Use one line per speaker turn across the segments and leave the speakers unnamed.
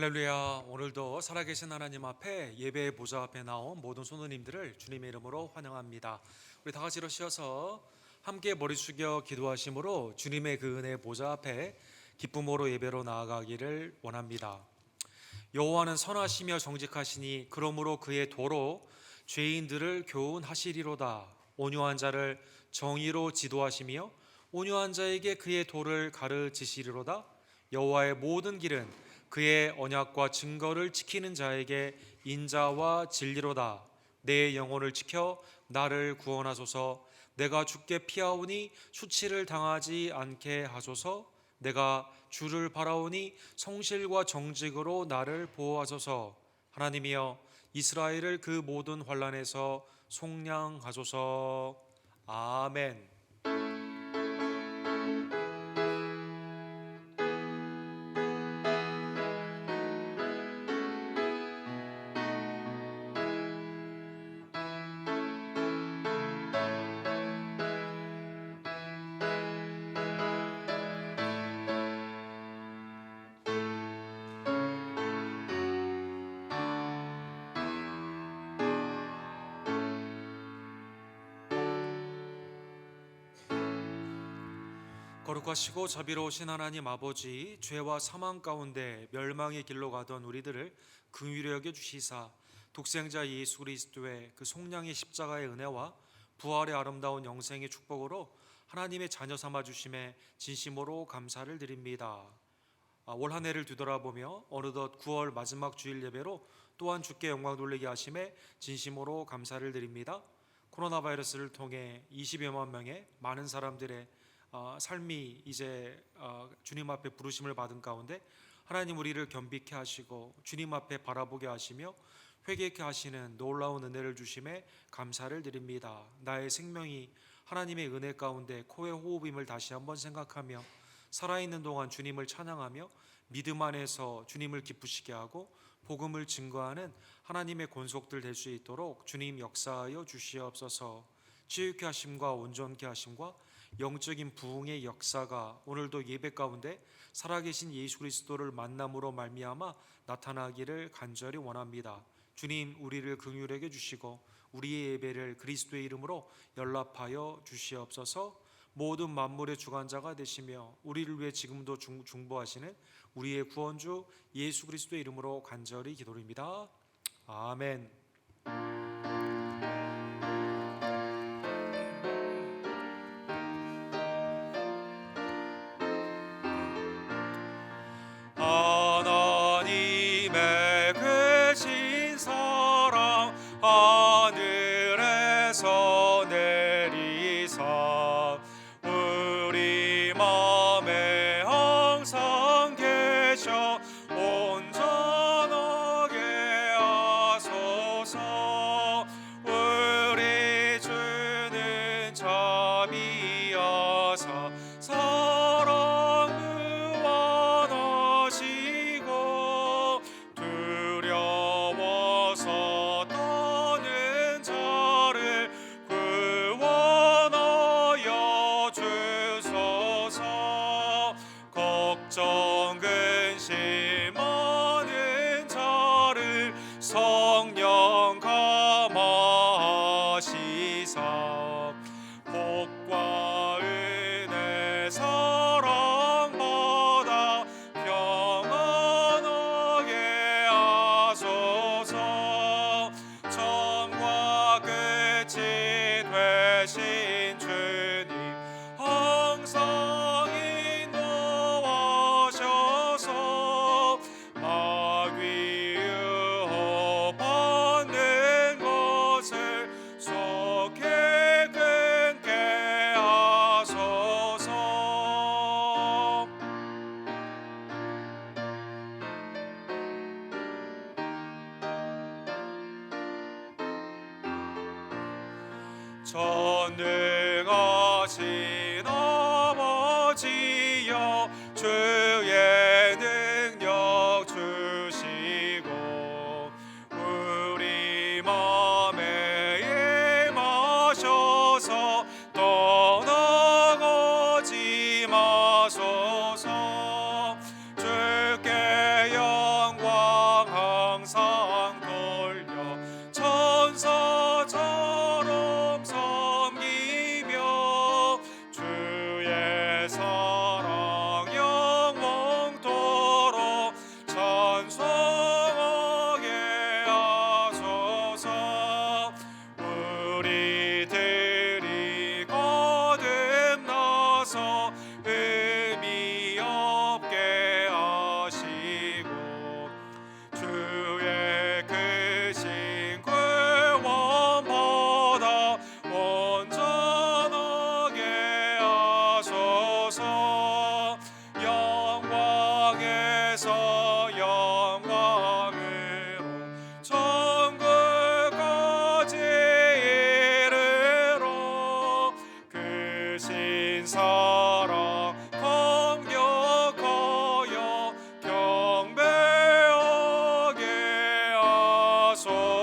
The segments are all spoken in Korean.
할렐루야. 오늘도 살아계신 하나님 앞에 예배의 보좌 앞에 나온 모든 성도님들을 주님의 이름으로 환영합니다. 우리 다 같이 일어서셔서 함께 머리 숙여 기도하심으로 주님의 그 은혜의 보좌 앞에 기쁨으로 예배로 나아가기를 원합니다. 여호와는 선하시며 정직하시니 그러므로 그의 도로 죄인들을 교훈하시리로다. 온유한 자를 정의로 지도하시며 온유한 자에게 그의 도를 가르치시리로다. 여호와의 모든 길은 그의 언약과 증거를 지키는 자에게 인자와 진리로다. 내 영혼을 지켜 나를 구원하소서. 내가 죽게 피하오니 수치를 당하지 않게 하소서. 내가 주를 바라오니 성실과 정직으로 나를 보호하소서. 하나님이여, 이스라엘을 그 모든 환난에서 속량하소서. 아멘. 거룩하시고 자비로우신 하나님 아버지, 죄와 사망 가운데 멸망의 길로 가던 우리들을 긍휼히 여겨 주시사 독생자 예수 그리스도의 그 속량의 십자가의 은혜와 부활의 아름다운 영생의 축복으로 하나님의 자녀 삼아 주심에 진심으로 감사를 드립니다. 올 한 해를 뒤돌아보며 어느덧 9월 마지막 주일 예배로 또한 주께 영광 돌리게 하심에 진심으로 감사를 드립니다. 코로나 바이러스를 통해 20여만 명의 많은 사람들의 삶이 이제 주님 앞에 부르심을 받은 가운데 하나님 우리를 겸비케 하시고 주님 앞에 바라보게 하시며 회개케 하시는 놀라운 은혜를 주심에 감사를 드립니다. 나의 생명이 하나님의 은혜 가운데 코의 호흡임을 다시 한번 생각하며 살아있는 동안 주님을 찬양하며 믿음 안에서 주님을 기쁘시게 하고 복음을 증거하는 하나님의 권속들 될 수 있도록 주님 역사하여 주시옵소서. 치유케 하심과 온전케 하심과 영적인 부흥의 역사가 오늘도 예배 가운데 살아계신 예수 그리스도를 만남으로 말미암아 나타나기를 간절히 원합니다. 주님, 우리를 긍휼히 여겨 주시고 우리의 예배를 그리스도의 이름으로 연락하여 주시옵소서. 모든 만물의 주관자가 되시며 우리를 위해 지금도 중보하시는 우리의 구원주 예수 그리스도의 이름으로 간절히 기도드립니다. 아멘. 하나님의 크신 사랑 하늘에서 내리사 우리 맘에 항상 계셔 온전하게 하소서. 우리 주는 자비하사 사랑 무한하시고 두려워서 떠는 자를 구원하여 주소서. 걱정 근심 많은 자를 성령 감화하시사 복과 은혜 사랑 받아 평안하게 하소서. 처음과 끝이 되신 주님 항상 인도하셔서 마귀 유혹받는 것을 속히 끊게 하소서. 전능하신 아버지여 주의 능력 주시고 우리 맘에 임하셔서 떠나가지 마소서. 주께 영광 하소서. 의미 없게 하시고 주의 크신 구원보다 온전하게 하소서. 영광에서 영광으로 천국까지 이르러 크신 사랑 감격하여 경배하게 하소서.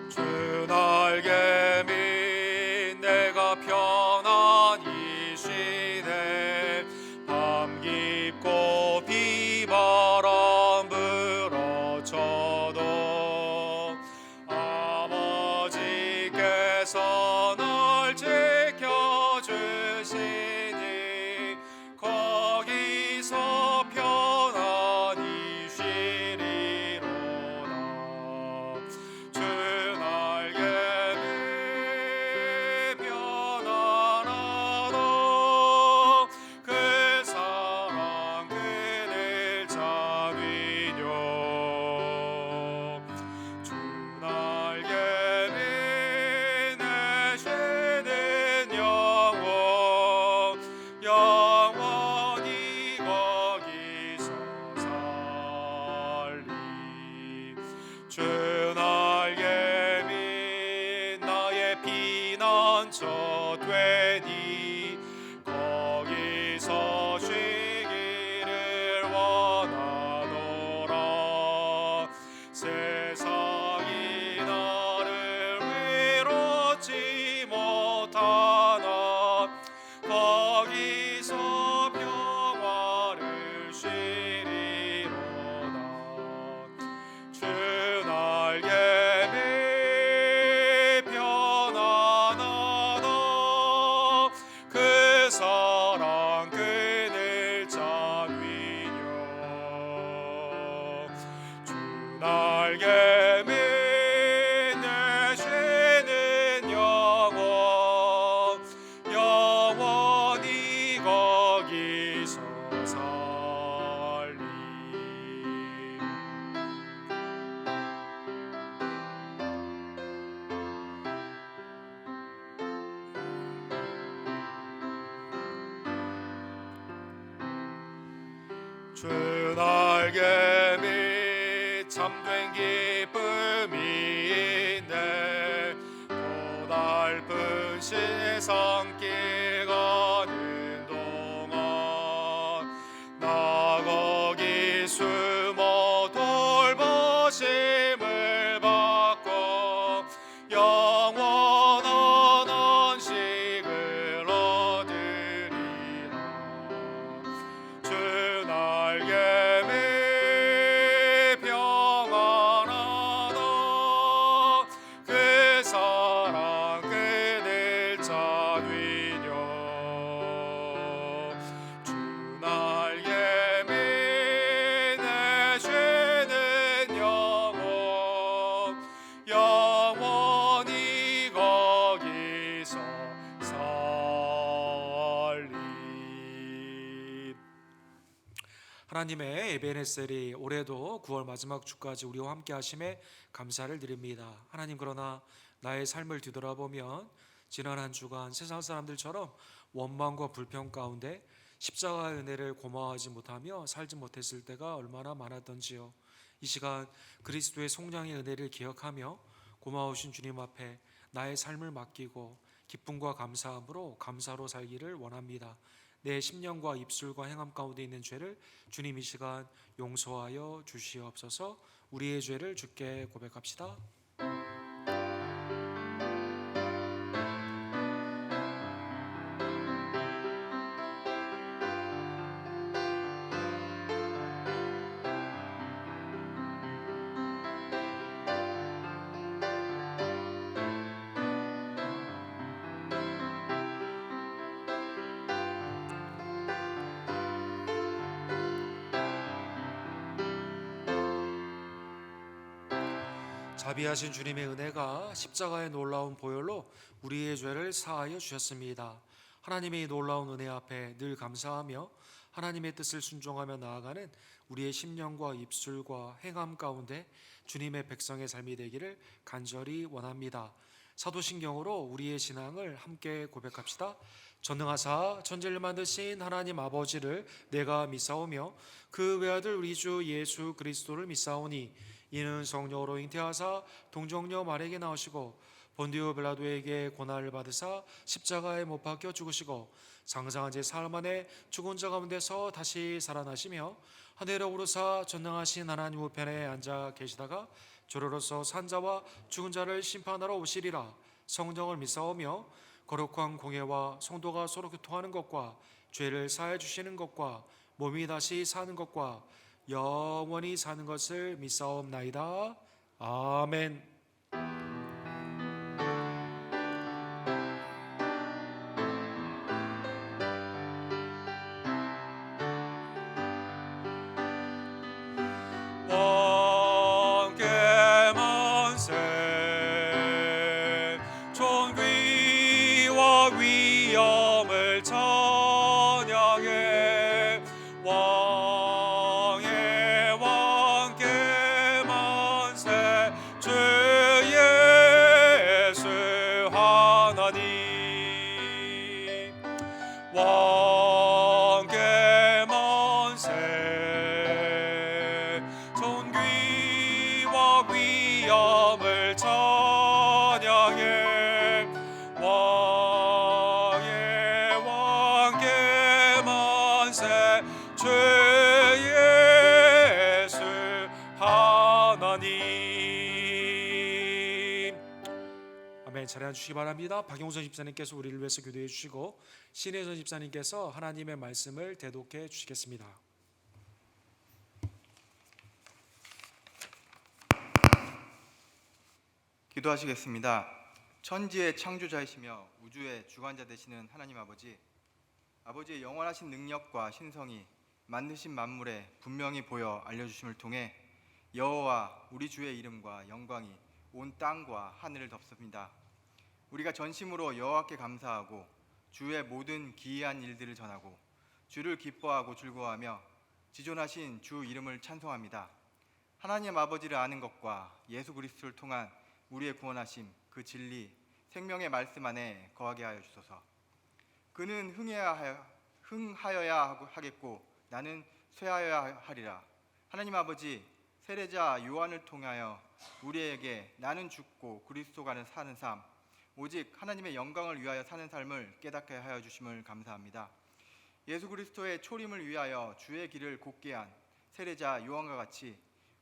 주 날개 밑 내가 편안히 쉬네. 밤 깊고 비바람 불어쳐도 아버지께서 날 지켜주시니 거기서 편안히 쉬리로다. 주 날개 밑 편안하다. 그 사랑 그늘 잔위뇨. 주 날개 밑 내쉬는 영혼 영원히 거기서 살리. 주 날개 밑 나의 피난처 되니 거기서 쉬기를 원하노라. 세상이 나를 위롭지 못하나 거기서 평화를 쉬리로다. 주 날개 밑 편안하다. 그 사랑 그늘 잔위뇨. 주 날개 밑 내쉬는 영혼 영원히 거기서 살리. 주 날개 밑 참된 기쁨이 있네. 고달픈 세상길 가는 동안 나 거기 숨어 돌보심을 받고 영원한 안식을 얻으리라. 주 날개 밑 평안하다. 그 사랑 그늘 잔위뇨. 주 날개 밑 내쉬는 영혼 영원히 거기서 살리. 하나님의 에베네셀이 올해도 9월 마지막 주까지 우리와 함께 하심에 감사를 드립니다. 하나님, 그러나 나의 삶을 뒤돌아보면 지난 한 주간 세상 사람들처럼 원망과 불평 가운데 십자가의 은혜를 고마워하지 못하며 살지 못했을 때가 얼마나 많았던지요. 이 시간 그리스도의 속량의 은혜를 기억하며 고마우신 주님 앞에 나의 삶을 맡기고 기쁨과 감사함으로 감사로 살기를 원합니다. 내 심령과 입술과 행함 가운데 있는 죄를 주님 이 시간 용서하여 주시옵소서. 우리의 죄를 주께 고백합시다. 자비하신 주님의 은혜가 십자가의 놀라운 보혈로 우리의 죄를 사하여 주셨습니다. 하나님의 놀라운 은혜 앞에 늘 감사하며 하나님의 뜻을 순종하며 나아가는 우리의 심령과 입술과 행함 가운데 주님의 백성의 삶이 되기를 간절히 원합니다. 사도신경으로 우리의 신앙을 함께 고백합시다. 전능하사 천지를 만드신 하나님 아버지를 내가 믿사오며 그 외아들 우리 주 예수 그리스도를 믿사오니 이는 성령으로 잉태하사 동정녀 마리아에게 나오시고 본디오 빌라도에게 고난을 받으사 십자가에 못 박혀 죽으시고 장사한 지 사흘 만에 죽은 자 가운데서 다시 살아나시며 하늘에 오르사 전능하신 하나님 우편에 앉아 계시다가 주로로서 산자와 죽은 자를 심판하러 오시리라. 성령을 믿사오며 거룩한 공예와 성도가 서로 교통하는 것과 죄를 사해 주시는 것과 몸이 다시 사는 것과 영원히 사는 것을 믿사옵나이다. 아멘. 왕께 만세 존귀와 위엄을 찬양해 왕의 왕께 만세 주 예수 하나님 왕께 만세 존귀와 위엄을 찬양해 왕의 왕께 만세 주 예수 하나님. 아멘. 자리 앉으시기 바랍니다. 박용선 집사님께서 우리를 위해서 교도해 주시고 신혜선 집사님께서 하나님의 말씀을 대독해 주시겠습니다.
기도하시겠습니다. 천지의 창조자이시며 우주의 주관자 되시는 하나님 아버지, 아버지의 영원하신 능력과 신성이 만드신 만물에 분명히 보여 알려주심을 통해 여호와 우리 주의 이름과 영광이 온 땅과 하늘을 덮습니다. 우리가 전심으로 여호와께 감사하고 주의 모든 기이한 일들을 전하고 주를 기뻐하고 즐거워하며 지존하신 주 이름을 찬송합니다. 하나님 아버지를 아는 것과 예수 그리스도를 통한 우리의 구원하심 그 진리 생명의 말씀 안에 거하게 하여 주소서. 그는 흥하여야 하겠고 나는 쇠하여야 하리라. 하나님 아버지, 세례자 요한을 통하여 우리에게 나는 죽고 그리스도가 사는 삶, 오직 하나님의 영광을 위하여 사는 삶을 깨닫게 하여 주심을 감사합니다. 예수 그리스도의 초림을 위하여 주의 길을 곧게 한 세례자 요한과 같이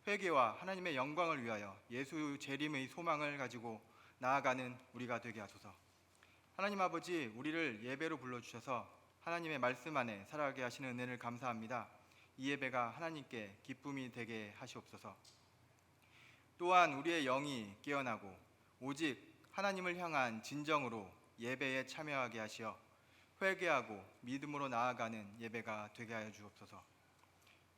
회개와 하나님의 영광을 위하여 예수 재림의 소망을 가지고 나아가는 우리가 되게 하소서. 하나님 아버지, 우리를 예배로 불러주셔서 하나님의 말씀 안에 살아가게 하시는 은혜를 감사합니다. 이 예배가 하나님께 기쁨이 되게 하시옵소서. 또한 우리의 영이 깨어나고 오직 하나님을 향한 진정으로 예배에 참여하게 하시어 회개하고 믿음으로 나아가는 예배가 되게 하여 주옵소서.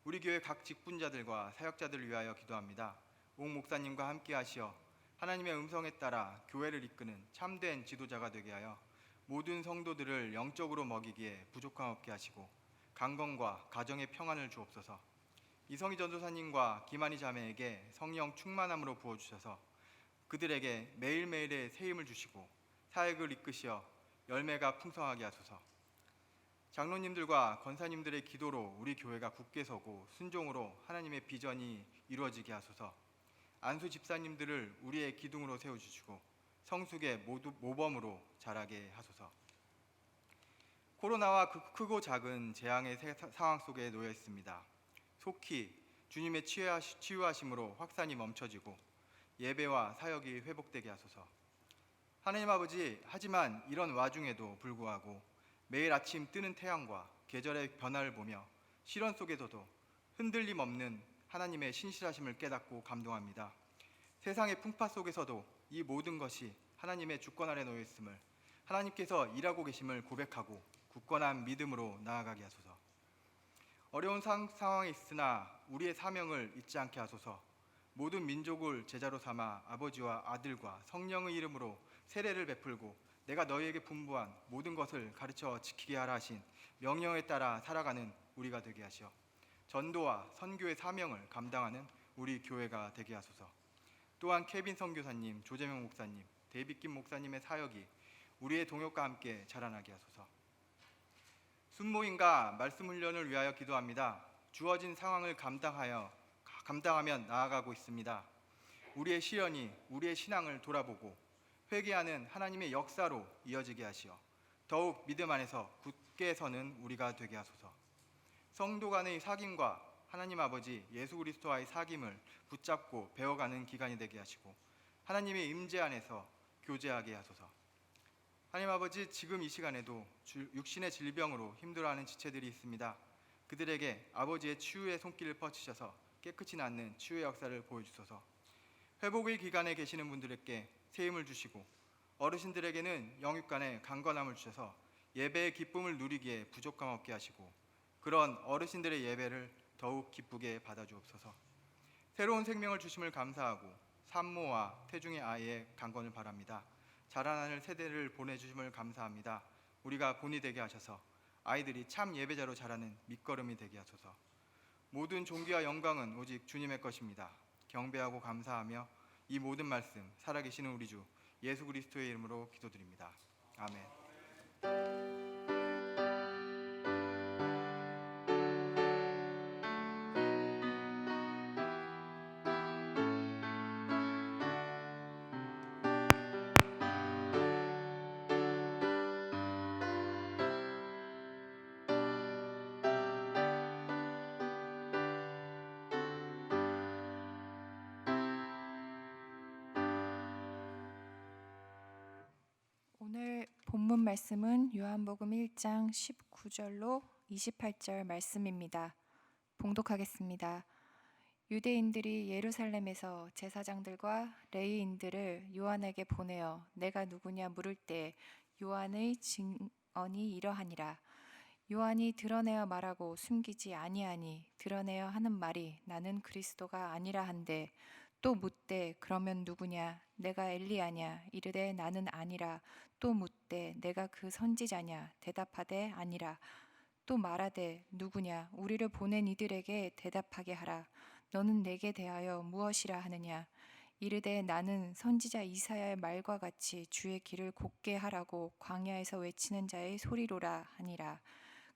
우리 교회 각 직분자들과 사역자들을 위하여 기도합니다. 옥 목사님과 함께 하시어 하나님의 음성에 따라 교회를 이끄는 참된 지도자가 되게 하여 모든 성도들을 영적으로 먹이기에 부족함 없게 하시고 강건과 가정의 평안을 주옵소서. 이성희 전도사님과 김한희 자매에게 성령 충만함으로 부어주셔서 그들에게 매일매일의 새 힘을 주시고 사역을 이끄시어 열매가 풍성하게 하소서. 장로님들과 권사님들의 기도로 우리 교회가 굳게 서고 순종으로 하나님의 비전이 이루어지게 하소서. 안수 집사님들을 우리의 기둥으로 세워주시고 성숙의 모범으로 자라게 하소서. 코로나와 그 크고 작은 재앙의 상황 속에 놓여 있습니다. 속히 주님의 치유하심으로 확산이 멈춰지고 예배와 사역이 회복되게 하소서. 하나님 아버지, 하지만 이런 와중에도 불구하고 매일 아침 뜨는 태양과 계절의 변화를 보며 시련 속에서도 흔들림 없는 하나님의 신실하심을 깨닫고 감동합니다. 세상의 풍파 속에서도 이 모든 것이 하나님의 주권 아래 놓여 있음을, 하나님께서 일하고 계심을 고백하고 굳건한 믿음으로 나아가게 하소서. 어려운 상황에 있으나 우리의 사명을 잊지 않게 하소서. 모든 민족을 제자로 삼아 아버지와 아들과 성령의 이름으로 세례를 베풀고 내가 너희에게 분부한 모든 것을 가르쳐 지키게 하라 하신 명령에 따라 살아가는 우리가 되게 하시어 전도와 선교의 사명을 감당하는 우리 교회가 되게 하소서. 또한 케빈 선교사님, 조재명 목사님, 데이빗 김 목사님의 사역이 우리의 동역과 함께 자라나게 하소서. 순모임과 말씀 훈련을 위하여 기도합니다. 주어진 상황을 감당하면 나아가고 있습니다. 우리의 시련이 우리의 신앙을 돌아보고 회개하는 하나님의 역사로 이어지게 하시어 더욱 믿음 안에서 굳게 서는 우리가 되게 하소서. 성도 간의 사귐과 하나님 아버지 예수 그리스도와의 사귐을 붙잡고 배워가는 기간이 되게 하시고 하나님의 임재 안에서 교제하게 하소서. 하나님 아버지, 지금 이 시간에도 육신의 질병으로 힘들어하는 지체들이 있습니다. 그들에게 아버지의 치유의 손길을 뻗치셔서 깨끗이 낫는 치유의 역사를 보여주소서. 회복의 기간에 계시는 분들에게 새 힘을 주시고 어르신들에게는 영육간의 강건함을 주셔서 예배의 기쁨을 누리기에 부족함 없게 하시고 그런 어르신들의 예배를 더욱 기쁘게 받아주옵소서. 새로운 생명을 주심을 감사하고 산모와 태중의 아이의 강건을 바랍니다. 자라나는 세대를 보내주심을 감사합니다. 우리가 본이 되게 하셔서 아이들이 참 예배자로 자라는 밑거름이 되게 하소서. 모든 존귀와 영광은 오직 주님의 것입니다. 경배하고 감사하며 이 모든 말씀 살아계시는 우리 주 예수 그리스도의 이름으로 기도드립니다. 아멘.
오늘 본문 말씀은 요한복음 1장 19절로 28절 말씀입니다. 봉독하겠습니다. 유대인들이 예루살렘에서 제사장들과 레위인들을 요한에게 보내어 내가 누구냐 물을 때 요한의 증언이 이러하니라. 요한이 드러내어 말하고 숨기지 아니하니 드러내어 하는 말이 나는 그리스도가 아니라 한데 또 묻되 그러면 누구냐 내가 엘리야냐 이르되 나는 아니라 또 묻되 내가 그 선지자냐 대답하되 아니라 또 말하되 누구냐 우리를 보낸 이들에게 대답하게 하라. 너는 내게 대하여 무엇이라 하느냐 이르되 나는 선지자 이사야의 말과 같이 주의 길을 곧게 하라고 광야에서 외치는 자의 소리로라 하니라.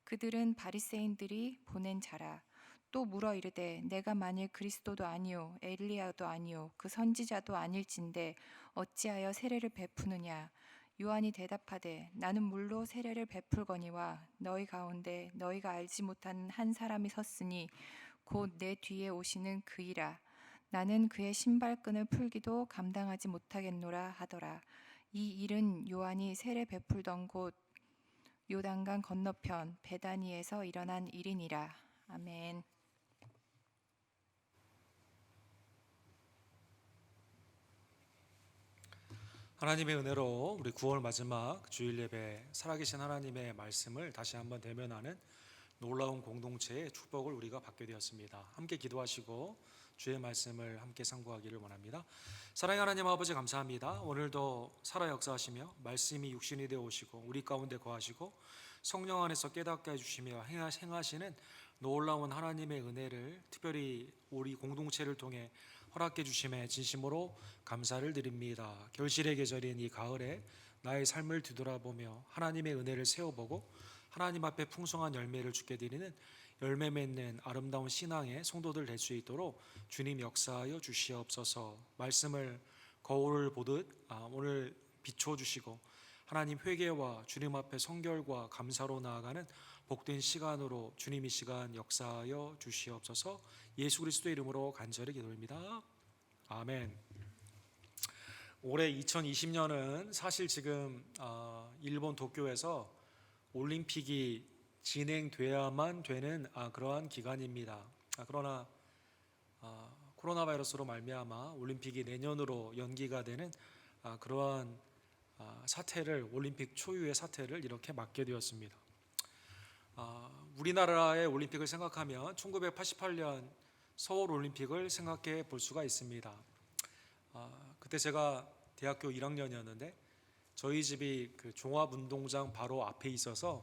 그들은 바리새인들이 보낸 자라. 또 물어 이르되 내가 만일 그리스도도 아니요 엘리야도 아니요 그 선지자도 아닐진데 어찌하여 세례를 베푸느냐. 요한이 대답하되 나는 물로 세례를 베풀거니와 너희 가운데 너희가 알지 못하는 한 사람이 섰으니 곧 내 뒤에 오시는 그이라. 나는 그의 신발끈을 풀기도 감당하지 못하겠노라 하더라. 이 일은 요한이 세례 베풀던 곳 요단강 건너편 베다니에서 일어난 일이니라. 아멘.
하나님의 은혜로 우리 9월 마지막 주일 예배 살아계신 하나님의 말씀을 다시 한번 대면하는 놀라운 공동체의 축복을 우리가 받게 되었습니다. 함께 기도하시고 주의 말씀을 함께 상고하기를 원합니다. 사랑의 하나님 아버지, 감사합니다. 오늘도 살아 역사하시며 말씀이 육신이 되어 오시고 우리 가운데 거하시고 성령 안에서 깨닫게 해주시며 행하시는 놀라운 하나님의 은혜를 특별히 우리 공동체를 통해 허락해 주심에 진심으로 감사를 드립니다. 결실의 계절인 이 가을에 나의 삶을 뒤돌아보며 하나님의 은혜를 세워보고 하나님 앞에 풍성한 열매를 주게 드리는 열매 맺는 아름다운 신앙의 성도들 될 수 있도록 주님 역사하여 주시옵소서. 말씀을 거울을 보듯 오늘 비춰주시고 하나님 회개와 주님 앞에 성결과 감사로 나아가는 복된 시간으로 주님 이 시간 역사하여 주시옵소서. 예수 그리스도의 이름으로 간절히 기도합니다. 아멘. 올해 2020년은 사실 지금 일본 도쿄에서 올림픽이 진행돼야만 되는 그러한 기간입니다. 그러나 코로나 바이러스로 말미암아 올림픽이 내년으로 연기가 되는 그러한 사태를, 올림픽 초유의 사태를 이렇게 맞게 되었습니다. 우리나라의 올림픽을 생각하면 1988년 서울 올림픽을 생각해 볼 수가 있습니다. 그때 제가 대학교 1학년이었는데 저희 집이 그 종합운동장 바로 앞에 있어서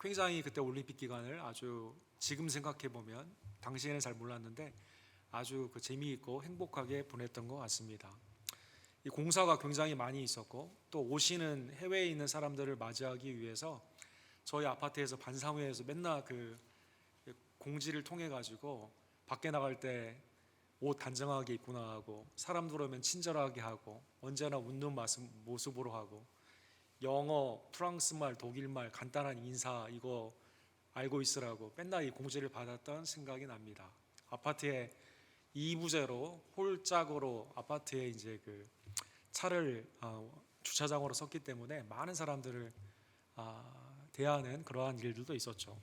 굉장히 그때 올림픽 기간을 아주 지금 생각해 보면 당시에는 잘 몰랐는데 아주 그 재미있고 행복하게 보냈던 것 같습니다. 이 공사가 굉장히 많이 있었고 또 오시는 해외에 있는 사람들을 맞이하기 위해서 저희 아파트에서 반사무에서 맨날 그 공지를 통해 가지고 밖에 나갈 때 옷 단정하게 입고 나가고 사람들 오면 친절하게 하고 언제나 웃는 모습으로 하고 영어, 프랑스말, 독일말 간단한 인사 이거 알고 있으라고 맨날 이 공지를 받았던 생각이 납니다. 아파트에 2부제로 홀짝으로 아파트에 이제 그 차를 주차장으로 썼기 때문에 많은 사람들을 대하는 그러한 일들도 있었죠.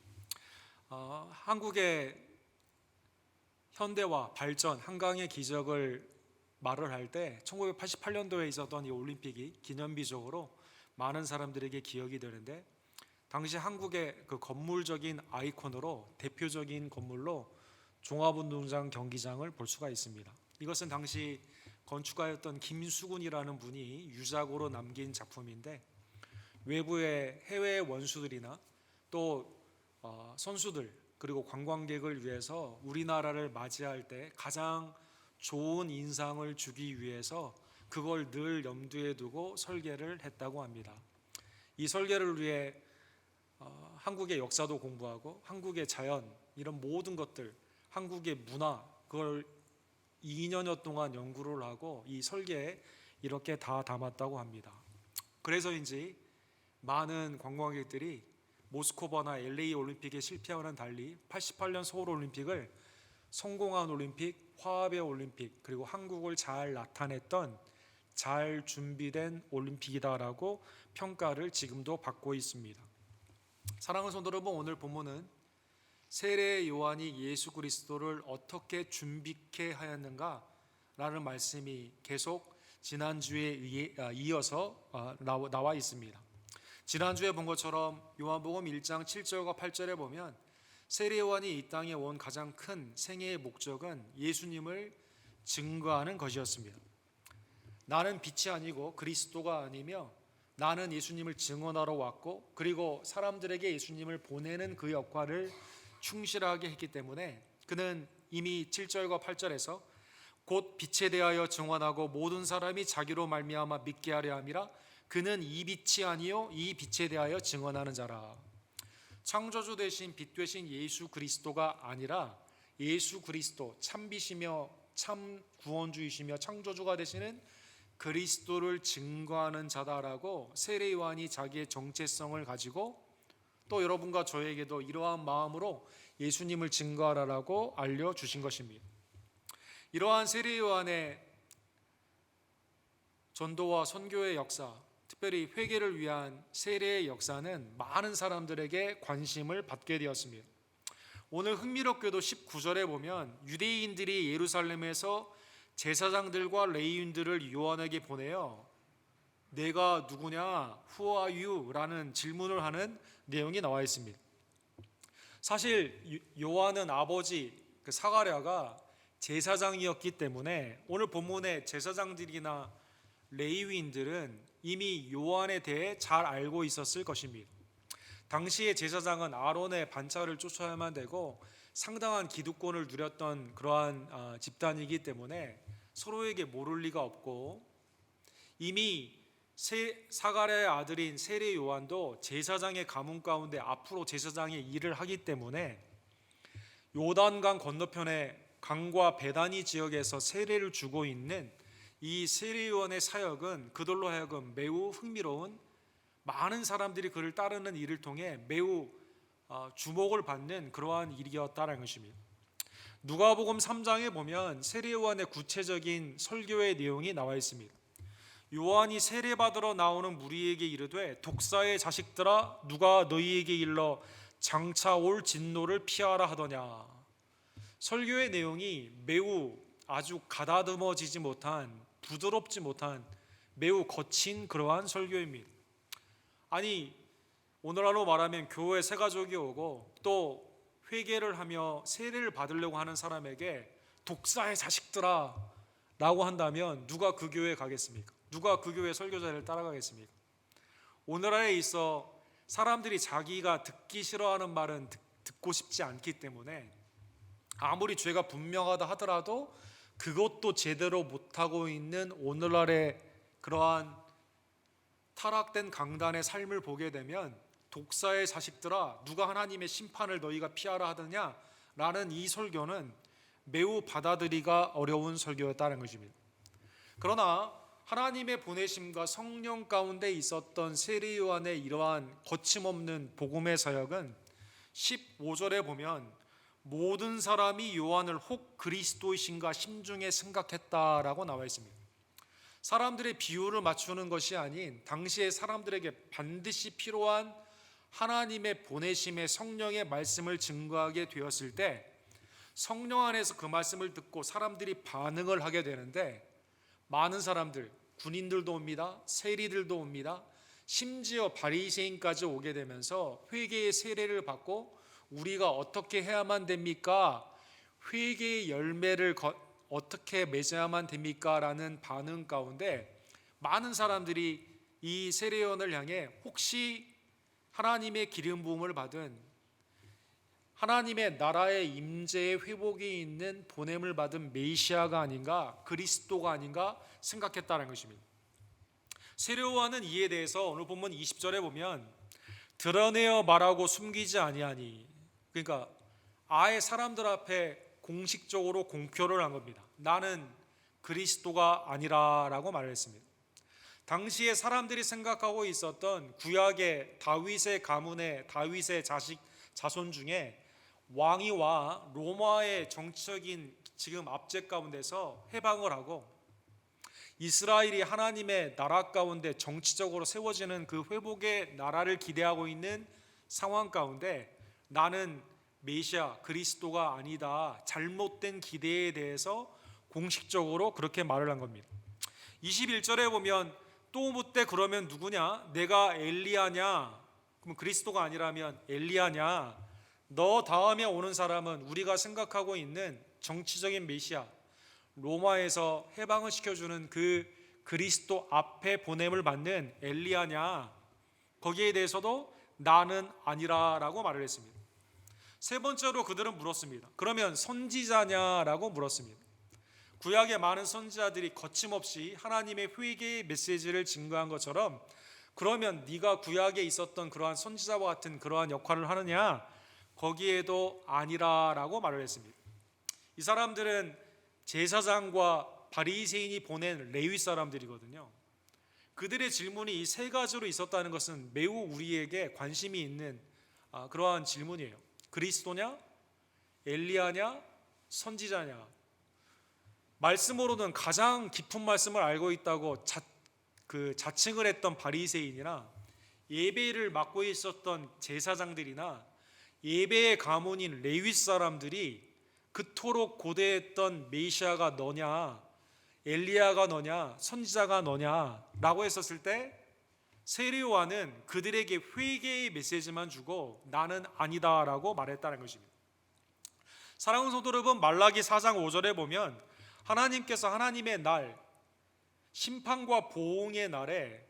한국의 현대화, 발전, 한강의 기적을 말을 할 때 1988년도에 있었던 이 올림픽이 기념비적으로 많은 사람들에게 기억이 되는데 당시 한국의 그 건물적인 아이콘으로 대표적인 건물로 종합운동장 경기장을 볼 수가 있습니다. 이것은 당시 건축가였던 김수근이라는 분이 유작으로 남긴 작품인데 외부의 해외 원수들이나 또 선수들 그리고 관광객을 위해서 우리나라를 맞이할 때 가장 좋은 인상을 주기 위해서 그걸 늘 염두에 두고 설계를 했다고 합니다. 이 설계를 위해 한국의 역사도 공부하고 한국의 자연 이런 모든 것들 한국의 문화 그걸 2년여 동안 연구를 하고 이 설계에 이렇게 다 담았다고 합니다. 그래서인지 많은 관광객들이 모스크바나 LA 올림픽의 실패와는 달리 88년 서울 올림픽을 성공한 올림픽, 화합의 올림픽 그리고 한국을 잘 나타냈던 잘 준비된 올림픽이다라고 평가를 지금도 받고 있습니다. 사랑하는 성도 여러분, 오늘 본문은 세례 요한이 예수 그리스도를 어떻게 준비케 하였는가라는 말씀이 계속 지난주에 이어서 나와 있습니다. 지난주에 본 것처럼 요한복음 1장 7절과 8절에 보면 세례 요한이 이 땅에 온 가장 큰 생애의 목적은 예수님을 증거하는 것이었습니다. 나는 빛이 아니고 그리스도가 아니며 나는 예수님을 증언하러 왔고 그리고 사람들에게 예수님을 보내는 그 역할을 충실하게 했기 때문에 그는 이미 7절과 8절에서 곧 빛에 대하여 증언하고 모든 사람이 자기로 말미암아 믿게 하려 함이라 그는 이 빛이 아니요 이 빛에 대하여 증언하는 자라. 창조주 되신 빛 되신 예수 그리스도가 아니라 예수 그리스도 참빛이며 참 구원주이시며 창조주가 되시는 그리스도를 증거하는 자다라고 세례 요한이 자기의 정체성을 가지고 또 여러분과 저에게도 이러한 마음으로 예수님을 증거하라라고 알려주신 것입니다. 이러한 세례 요한의 전도와 선교의 역사, 특별히 회개를 위한 세례의 역사는 많은 사람들에게 관심을 받게 되었습니다. 오늘 흥미롭게도 19절에 보면 유대인들이 예루살렘에서 제사장들과 레위인들을 요한에게 보내어 내가 누구냐? Who are you? 라는 질문을 하는 내용이 나와 있습니다. 사실 요한은 아버지 사가랴가 제사장이었기 때문에 오늘 본문의 제사장들이나 레위인들은 이미 요한에 대해 잘 알고 있었을 것입니다. 당시의 제사장은 아론의 반차를 쫓아야만 되고 상당한 기득권을 누렸던 그러한 집단이기 때문에 서로에게 모를 리가 없고 이미 사가랴의 아들인 세례 요한도 제사장의 가문 가운데 앞으로 제사장의 일을 하기 때문에 요단강 건너편의 강과 베다니 지역에서 세례를 주고 있는 이 세례 요한의 사역은 그들로 하여금 매우 흥미로운 많은 사람들이 그를 따르는 일을 통해 매우 주목을 받는 그러한 일이었다는 것입니다. 누가복음 3장에 보면 세례 요한의 구체적인 설교의 내용이 나와 있습니다. 요한이 세례받으러 나오는 무리에게 이르되 독사의 자식들아 누가 너희에게 일러 장차 올 진노를 피하라 하더냐. 설교의 내용이 매우 아주 가다듬어지지 못한 부드럽지 못한 매우 거친 그러한 설교입니다. 아니 오늘날로 말하면 교회 새 가족이 오고 또 회개를 하며 세례를 받으려고 하는 사람에게 독사의 자식들아 라고 한다면 누가 그 교회에 가겠습니까? 누가 그 교회 설교자를 따라가겠습니까? 오늘날에 있어 사람들이 자기가 듣기 싫어하는 말은 듣고 싶지 않기 때문에 아무리 죄가 분명하다 하더라도 그것도 제대로 못하고 있는 오늘날의 그러한 타락된 강단의 삶을 보게 되면 독사의 자식들아 누가 하나님의 심판을 너희가 피하라 하더냐 라는 이 설교는 매우 받아들이기가 어려운 설교였다는 것입니다. 그러나 하나님의 보내심과 성령 가운데 있었던 세례 요한의 이러한 거침없는 복음의 사역은 15절에 보면 모든 사람이 요한을 혹 그리스도이신가 심중에 생각했다라고 나와 있습니다. 사람들의 비율을 맞추는 것이 아닌 당시의 사람들에게 반드시 필요한 하나님의 보내심의 성령의 말씀을 증거하게 되었을 때 성령 안에서 그 말씀을 듣고 사람들이 반응을 하게 되는데 많은 사람들, 군인들도 옵니다. 세리들도 옵니다. 심지어 바리새인까지 오게 되면서 회개의 세례를 받고 우리가 어떻게 해야만 됩니까? 회개의 열매를 어떻게 맺어야만 됩니까? 라는 반응 가운데 많은 사람들이 이 세례요한을 향해 혹시 하나님의 기름 부음을 받은 하나님의 나라의 임재의 회복이 있는 보냄을 받은 메시아가 아닌가, 그리스도가 아닌가 생각했다는 것입니다. 세례요한은 이에 대해서 오늘 본문 20절에 보면 드러내어 말하고 숨기지 아니하니, 그러니까 아예 사람들 앞에 공식적으로 공표를 한 겁니다. 나는 그리스도가 아니라라고 말을 했습니다. 당시에 사람들이 생각하고 있었던 구약의 다윗의 가문의 다윗의 자손 중에 왕위와 로마의 정치적인 지금 압제 가운데서 해방을 하고 이스라엘이 하나님의 나라 가운데 정치적으로 세워지는 그 회복의 나라를 기대하고 있는 상황 가운데 나는 메시아 그리스도가 아니다, 잘못된 기대에 대해서 공식적으로 그렇게 말을 한 겁니다. 21절에 보면 또 묻되 그러면 누구냐? 내가 엘리야냐? 그럼 그리스도가 아니라면 엘리야냐? 너 다음에 오는 사람은 우리가 생각하고 있는 정치적인 메시아 로마에서 해방을 시켜주는 그 그리스도 앞에 보냄을 받는 엘리야냐? 거기에 대해서도 나는 아니라라고 말을 했습니다. 세 번째로 그들은 물었습니다. 그러면 선지자냐라고 물었습니다. 구약의 많은 선지자들이 거침없이 하나님의 회개의 메시지를 증거한 것처럼 그러면 네가 구약에 있었던 그러한 선지자와 같은 그러한 역할을 하느냐? 거기에도 아니라라고 말을 했습니다. 이 사람들은 제사장과 바리새인이 보낸 레위 사람들이거든요. 그들의 질문이 이 세 가지로 있었다는 것은 매우 우리에게 관심이 있는 그러한 질문이에요. 그리스도냐? 엘리야냐? 선지자냐? 말씀으로는 가장 깊은 말씀을 알고 있다고 자칭을 했던 바리새인이나 예배를 맡고 있었던 제사장들이나 예배의 가문인 레위 사람들이 그토록 고대했던 메시아가 너냐, 엘리야가 너냐, 선지자가 너냐 라고 했었을 때 세례 요한은 그들에게 회개의 메시지만 주고 나는 아니다라고 말했다는 것입니다. 사랑하는 성도 여러분, 말라기 4장 5절에 보면 하나님께서 하나님의 날, 심판과 보응의 날에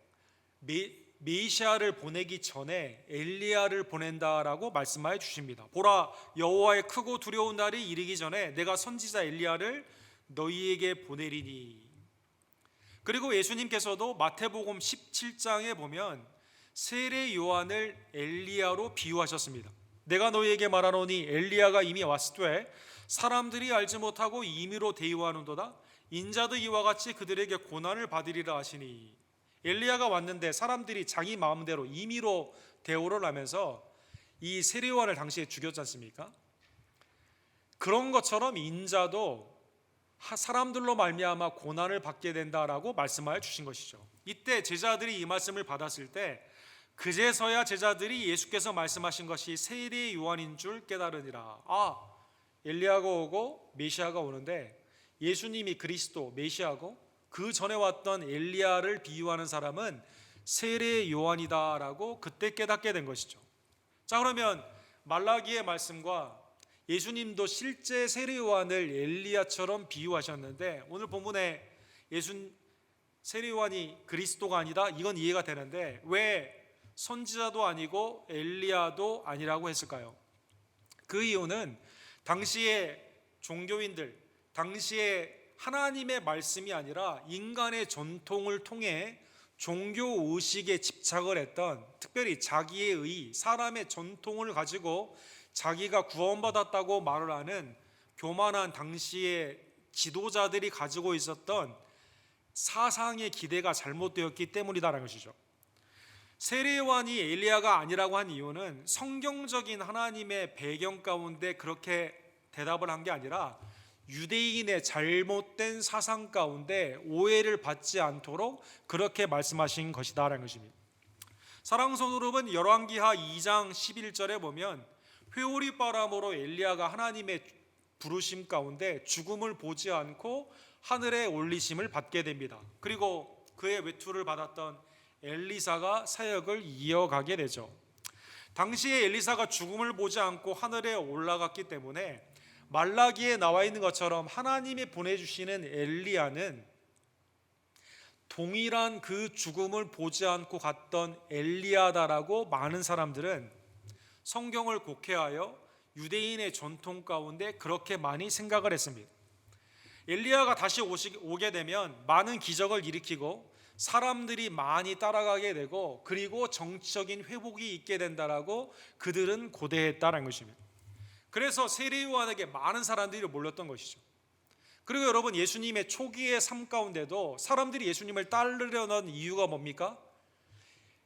메시아를 보내기 전에 엘리야를 보낸다라고 말씀하여 주십니다. 보라, 여호와의 크고 두려운 날이 이르기 전에 내가 선지자 엘리야를 너희에게 보내리니. 그리고 예수님께서도 마태복음 17장에 보면 세례 요한을 엘리야로 비유하셨습니다. 내가 너희에게 말하노니 엘리야가 이미 왔으되 사람들이 알지 못하고 임의로 대유하는도다. 인자도 이와 같이 그들에게 고난을 받으리라 하시니. 엘리야가 왔는데 사람들이 자기 마음대로 임의로 대우를 하면서 이 세례 요한을 당시에 죽였지 않습니까? 그런 것처럼 인자도 사람들로 말미암아 고난을 받게 된다라고 말씀하여 주신 것이죠. 이때 제자들이 이 말씀을 받았을 때 그제서야 제자들이 예수께서 말씀하신 것이 세례 요한인 줄 깨달으니라. 엘리야가 오고 메시아가 오는데 예수님이 그리스도 메시아고 그 전에 왔던 엘리야를 비유하는 사람은 세례 요한이다라고 그때 깨닫게 된 것이죠. 자, 그러면 말라기의 말씀과 예수님도 실제 세례 요한을 엘리야처럼 비유하셨는데 오늘 본문에 세례 요한이 그리스도가 아니다 이건 이해가 되는데 왜 선지자도 아니고 엘리야도 아니라고 했을까요? 그 이유는 당시의 종교인들, 당시에 하나님의 말씀이 아니라 인간의 전통을 통해 종교 의식에 집착을 했던, 특별히 자기의 의, 사람의 전통을 가지고 자기가 구원받았다고 말을 하는 교만한 당시의 지도자들이 가지고 있었던 사상의 기대가 잘못되었기 때문이다라는 것이죠. 세례 요한이 엘리야가 아니라고 한 이유는 성경적인 하나님의 배경 가운데 그렇게 대답을 한 게 아니라 유대인의 잘못된 사상 가운데 오해를 받지 않도록 그렇게 말씀하신 것이다라는 것입니다. 사랑하는 성도 여러분, 열왕기하 2장 11절에 보면 회오리 바람으로 엘리야가 하나님의 부르심 가운데 죽음을 보지 않고 하늘에 올리심을 받게 됩니다. 그리고 그의 외투를 받았던 엘리사가 사역을 이어가게 되죠. 당시에 엘리사가 죽음을 보지 않고 하늘에 올라갔기 때문에 말라기에 나와 있는 것처럼 하나님이 보내주시는 엘리야는 동일한 그 죽음을 보지 않고 갔던 엘리야다라고 많은 사람들은 성경을 곡해하여 유대인의 전통 가운데 그렇게 많이 생각을 했습니다. 엘리야가 다시 오게 되면 많은 기적을 일으키고 사람들이 많이 따라가게 되고 그리고 정치적인 회복이 있게 된다라고 그들은 고대했다는 것입니다. 그래서 세례 요한에게 많은 사람들이 몰렸던 것이죠. 그리고 여러분, 예수님의 초기의 삶 가운데도 사람들이 예수님을 따르려는 이유가 뭡니까?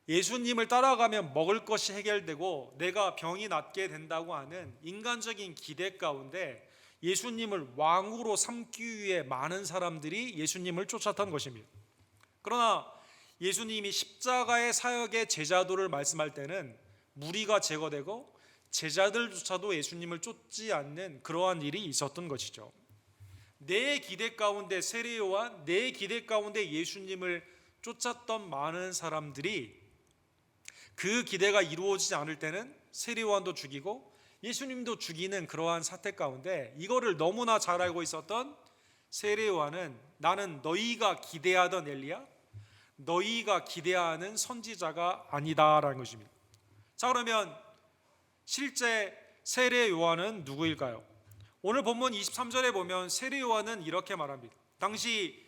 예수님을 따라가면 먹을 것이 해결되고 내가 병이 낫게 된다고 하는 인간적인 기대 가운데 예수님을 왕으로 삼기 위해 많은 사람들이 예수님을 쫓았던 것입니다. 그러나 예수님이 십자가의 사역의 제자도를 말씀할 때는 무리가 제거되고 제자들조차도 예수님을 쫓지 않는 그러한 일이 있었던 것이죠. 내 기대 가운데 세례 요한, 내 기대 가운데 예수님을 쫓았던 많은 사람들이 그 기대가 이루어지지 않을 때는 세례 요한도 죽이고 예수님도 죽이는 그러한 사태 가운데 이거를 너무나 잘 알고 있었던 세례 요한은 나는 너희가 기대하던 엘리야, 너희가 기대하는 선지자가 아니다라는 것입니다. 자, 그러면 실제 세례 요한은 누구일까요? 오늘 본문 23절에 보면 세례 요한은 이렇게 말합니다. 당시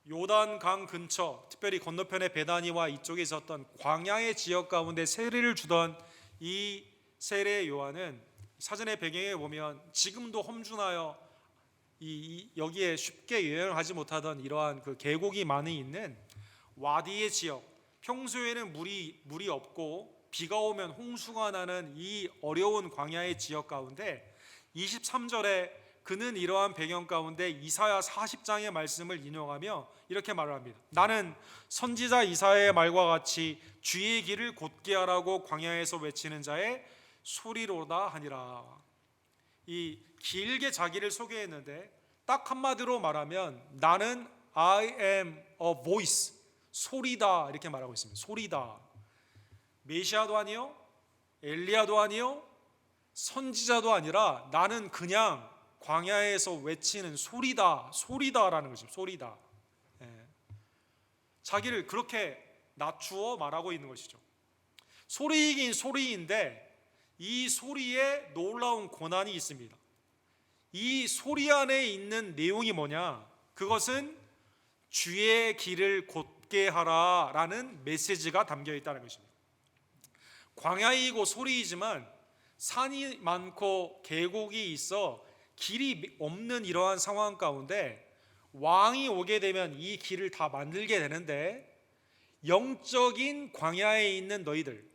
요단강 근처, 특별히 건너편의 베다니와 이쪽에 있었던 광야의 지역 가운데 세례를 주던 이 세례 요한은 사전의 배경에 보면 지금도 험준하여 여기에 쉽게 여행을 하지 못하던 이러한 그 계곡이 많이 있는 와디의 지역, 평소에는 물이 없고 비가 오면 홍수가 나는 이 어려운 광야의 지역 가운데 23절에 그는 이러한 배경 가운데 이사야 40장의 말씀을 인용하며 이렇게 말을 합니다. 나는 선지자 이사야의 말과 같이 주의 길을 곧게 하라고 광야에서 외치는 자의 소리로다 하니라. 이 길게 자기를 소개했는데 딱 한마디로 말하면 나는 I am a voice, 소리다 이렇게 말하고 있습니다. 소리다. 메시아도 아니요, 엘리야도 아니요, 선지자도 아니라 나는 그냥 광야에서 외치는 소리다라는 거죠. 소리다. 자기를 그렇게 낮추어 말하고 있는 것이죠. 소리이긴 소리인데 이 소리에 놀라운 고난이 있습니다. 이 소리 안에 있는 내용이 뭐냐? 그것은 주의 길을 곧게 하라라는 메시지가 담겨 있다는 것입니다. 광야이고 소리이지만 산이 많고 계곡이 있어 길이 없는 이러한 상황 가운데 왕이 오게 되면 이 길을 다 만들게 되는데 영적인 광야에 있는 너희들,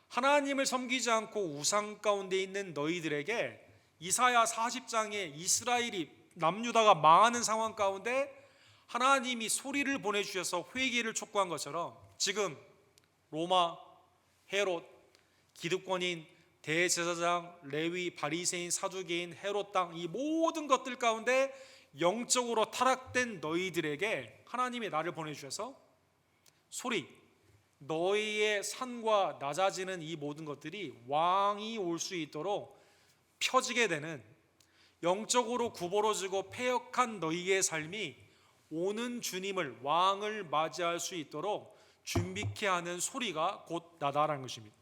하나님을 섬기지 않고 우상 가운데 있는 너희들에게 이사야 40장에 이스라엘이 남유다가 망하는 상황 가운데 하나님이 소리를 보내주셔서 회개를 촉구한 것처럼 지금 로마, 헤롯, 기득권인, 대제사장, 레위, 바리새인, 사두개인, 헤롯 땅 이 모든 것들 가운데 영적으로 타락된 너희들에게 하나님이 나를 보내주셔서 소리, 너희의 산과 낮아지는 이 모든 것들이 왕이 올 수 있도록 펴지게 되는, 영적으로 구부러지고 패역한 너희의 삶이 오는 주님을, 왕을 맞이할 수 있도록 준비케 하는 소리가 곧 나다라는 것입니다.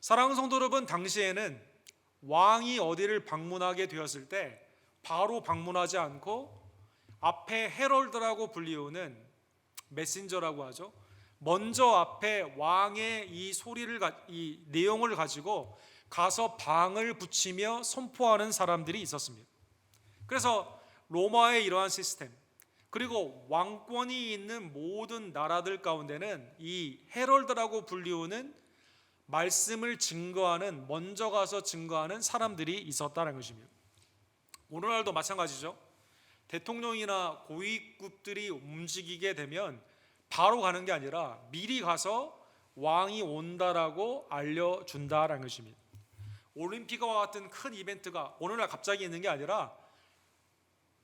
사랑하는 성도 여러분, 당시에는 왕이 어디를 방문하게 되었을 때 바로 방문하지 않고 앞에 헤럴드라고 불리우는, 메신저라고 하죠, 먼저 앞에 왕의 이 소리를, 이 내용을 가지고 가서 방을 붙이며 선포하는 사람들이 있었습니다. 그래서 로마의 이러한 시스템, 그리고 왕권이 있는 모든 나라들 가운데는 이 헤럴드라고 불리우는 말씀을 증거하는, 먼저 가서 증거하는 사람들이 있었다는 것입니다. 오늘날도 마찬가지죠. 대통령이나 고위급들이 움직이게 되면 바로 가는 게 아니라 미리 가서 왕이 온다라고 알려준다라는 것입니다. 올림픽과 같은 큰 이벤트가 오늘날 갑자기 있는 게 아니라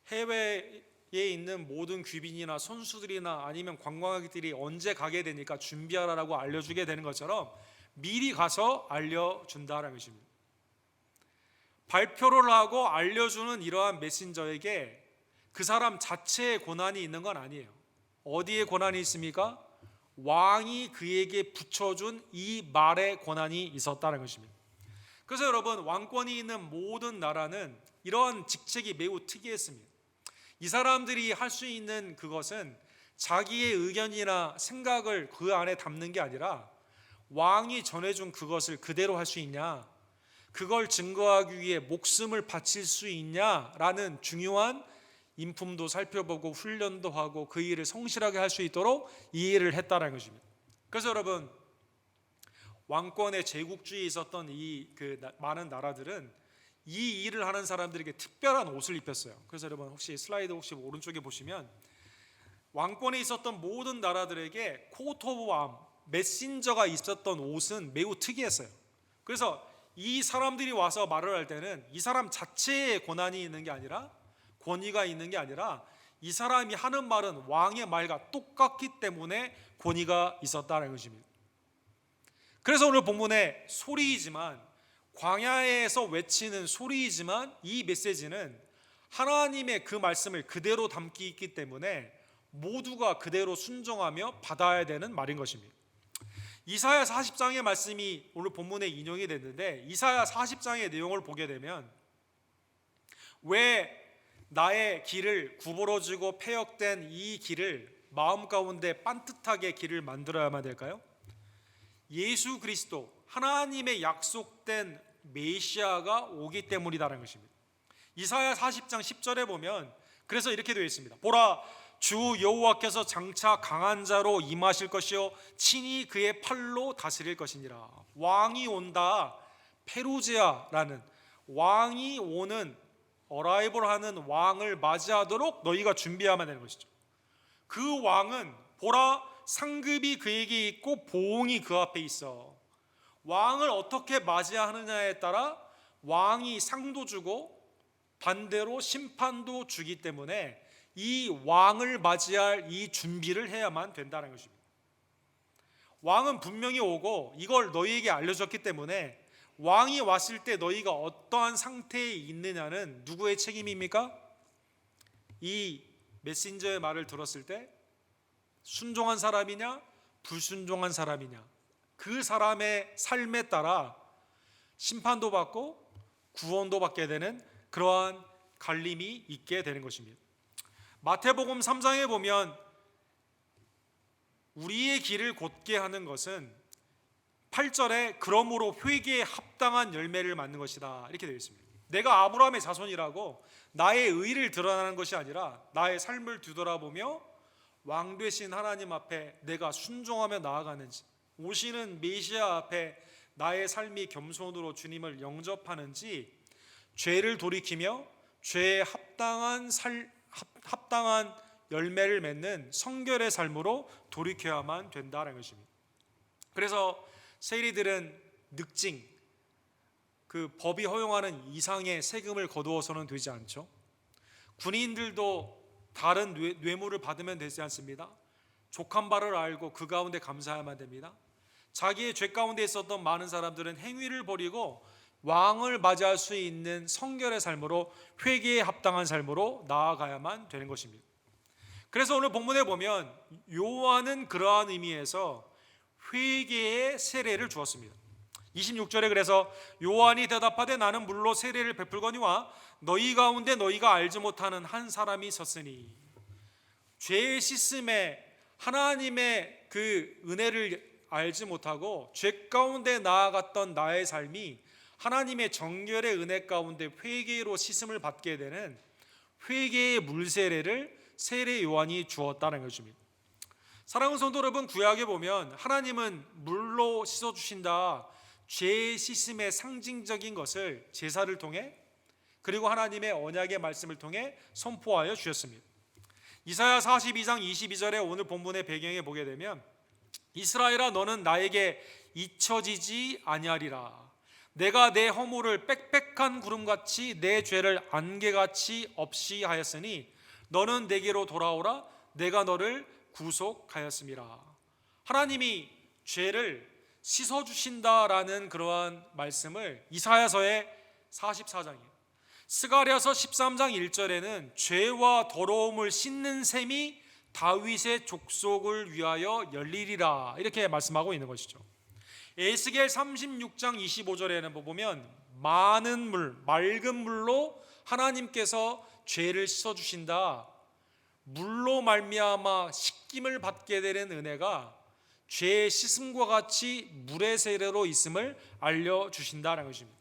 해외에 있는 모든 귀빈이나 선수들이나 아니면 관광객들이 언제 가게 되니까 준비하라고 알려주게 되는 것처럼 미리 가서 알려준다라는 것입니다. 발표를 하고 알려주는 이러한 메신저에게 그 사람 자체의 고난이 있는 건 아니에요. 어디에 고난이 있습니까? 왕이 그에게 붙여준 이 말의 고난이 있었다는 것입니다. 그래서 여러분, 왕권이 있는 모든 나라는 이러한 직책이 매우 특이했습니다. 이 사람들이 할 수 있는 그것은 자기의 의견이나 생각을 그 안에 담는 게 아니라 왕이 전해준 그것을 그대로 할 수 있냐, 그걸 증거하기 위해 목숨을 바칠 수 있냐라는 중요한 인품도 살펴보고 훈련도 하고 그 일을 성실하게 할 수 있도록 이 일을 했다는 것입니다. 그래서 여러분, 왕권의 제국주의에 있었던 많은 나라들은 이 일을 하는 사람들에게 특별한 옷을 입혔어요. 그래서 여러분, 혹시 슬라이드 오른쪽에 보시면 왕권에 있었던 모든 나라들에게 코트 오브 암, 메신저가 있었던 옷은 매우 특이했어요. 그래서 이 사람들이 와서 말을 할 때는 이 사람 자체에 고난이 있는 게 아니라, 권위가 있는 게 아니라, 이 사람이 하는 말은 왕의 말과 똑같기 때문에 권위가 있었다는 것입니다. 그래서 오늘 본문의 소리이지만, 광야에서 외치는 소리이지만, 이 메시지는 하나님의 그 말씀을 그대로 담기 있기 때문에 모두가 그대로 순종하며 받아야 되는 말인 것입니다. 이사야 40장의 말씀이 오늘 본문에 인용이 됐는데, 이사야 40장의 내용을 보게 되면 왜 나의 길을, 구부러지고 패역된 이 길을 마음 가운데 반듯하게 길을 만들어야만 될까요? 예수 그리스도, 하나님의 약속된 메시아가 오기 때문이라는 것입니다. 이사야 40장 10절에 보면 그래서 이렇게 되어 있습니다. 보라, 주 여호와께서 장차 강한 자로 임하실 것이요 친히 그의 팔로 다스릴 것이니라. 왕이 온다, 페루지아라는 왕이 오는, 어라이벌하는 왕을 맞이하도록 너희가 준비해야만 되는 것이죠. 그 왕은 보라, 상급이 그에게 있고 보응이 그 앞에 있어. 왕을 어떻게 맞이하느냐에 따라 왕이 상도 주고 반대로 심판도 주기 때문에 이 왕을 맞이할 이 준비를 해야만 된다는 것입니다. 왕은 분명히 오고 이걸 너희에게 알려줬기 때문에 왕이 왔을 때 너희가 어떠한 상태에 있느냐는 누구의 책임입니까? 이 메신저의 말을 들었을 때 순종한 사람이냐, 불순종한 사람이냐, 그 사람의 삶에 따라 심판도 받고 구원도 받게 되는 그러한 갈림이 있게 되는 것입니다. 마태복음 3장에 보면 우리의 길을 곧게 하는 것은 8절에 그러므로 회개에 합당한 열매를 맺는 것이다, 이렇게 되어 있습니다. 내가 아브라함의 자손이라고 나의 의를 드러나는 것이 아니라 나의 삶을 뒤돌아보며 왕 되신 하나님 앞에 내가 순종하며 나아가는지, 오시는 메시아 앞에 나의 삶이 겸손으로 주님을 영접하는지, 죄를 돌이키며 죄에 합당한 열매를 맺는 성결의 삶으로 돌이켜야만 된다는 것입니다. 그래서 세리들은 늑징, 그 법이 허용하는 이상의 세금을 거두어서는 되지 않죠. 군인들도 다른 뇌물을 받으면 되지 않습니다. 족한 바를 알고 그 가운데 감사해야만 됩니다. 자기의 죄 가운데 있었던 많은 사람들은 행위를 버리고 왕을 맞이할 수 있는 성결의 삶으로, 회개에 합당한 삶으로 나아가야만 되는 것입니다. 그래서 오늘 본문에 보면 요한은 그러한 의미에서 회개의 세례를 주었습니다. 26절에 그래서 요한이 대답하되 나는 물로 세례를 베풀거니와 너희 가운데 너희가 알지 못하는 한 사람이 섰으니, 죄의 씻음에 하나님의 그 은혜를 알지 못하고 죄 가운데 나아갔던 나의 삶이 하나님의 정결의 은혜 가운데 회개로 씻음을 받게 되는 회개의 물세례를 세례 요한이 주었다는 것입니다. 사랑하는 성도 여러분, 구약에 보면 하나님은 물로 씻어주신다, 죄의 씻음의 상징적인 것을 제사를 통해 그리고 하나님의 언약의 말씀을 통해 선포하여 주셨습니다. 이사야 42장 22절에 오늘 본문의 배경에 보게 되면 이스라엘아 너는 나에게 잊혀지지 아니하리라. 내가 내 허물을 빽빽한 구름같이 내 죄를 안개같이 없이 하였으니 너는 내게로 돌아오라. 내가 너를 구속하였음이라. 하나님이 죄를 씻어주신다라는 그러한 말씀을 이사야서의 44장이에요. 스가랴서 13장 1절에는 죄와 더러움을 씻는 셈이 다윗의 족속을 위하여 열리리라 이렇게 말씀하고 있는 것이죠. 에스겔 36장 25절에는 보면 많은 물, 맑은 물로 하나님께서 죄를 씻어주신다. 물로 말미암아 씻김을 받게 되는 은혜가 죄의 씻음과 같이 물의 세례로 있음을 알려주신다는 것입니다.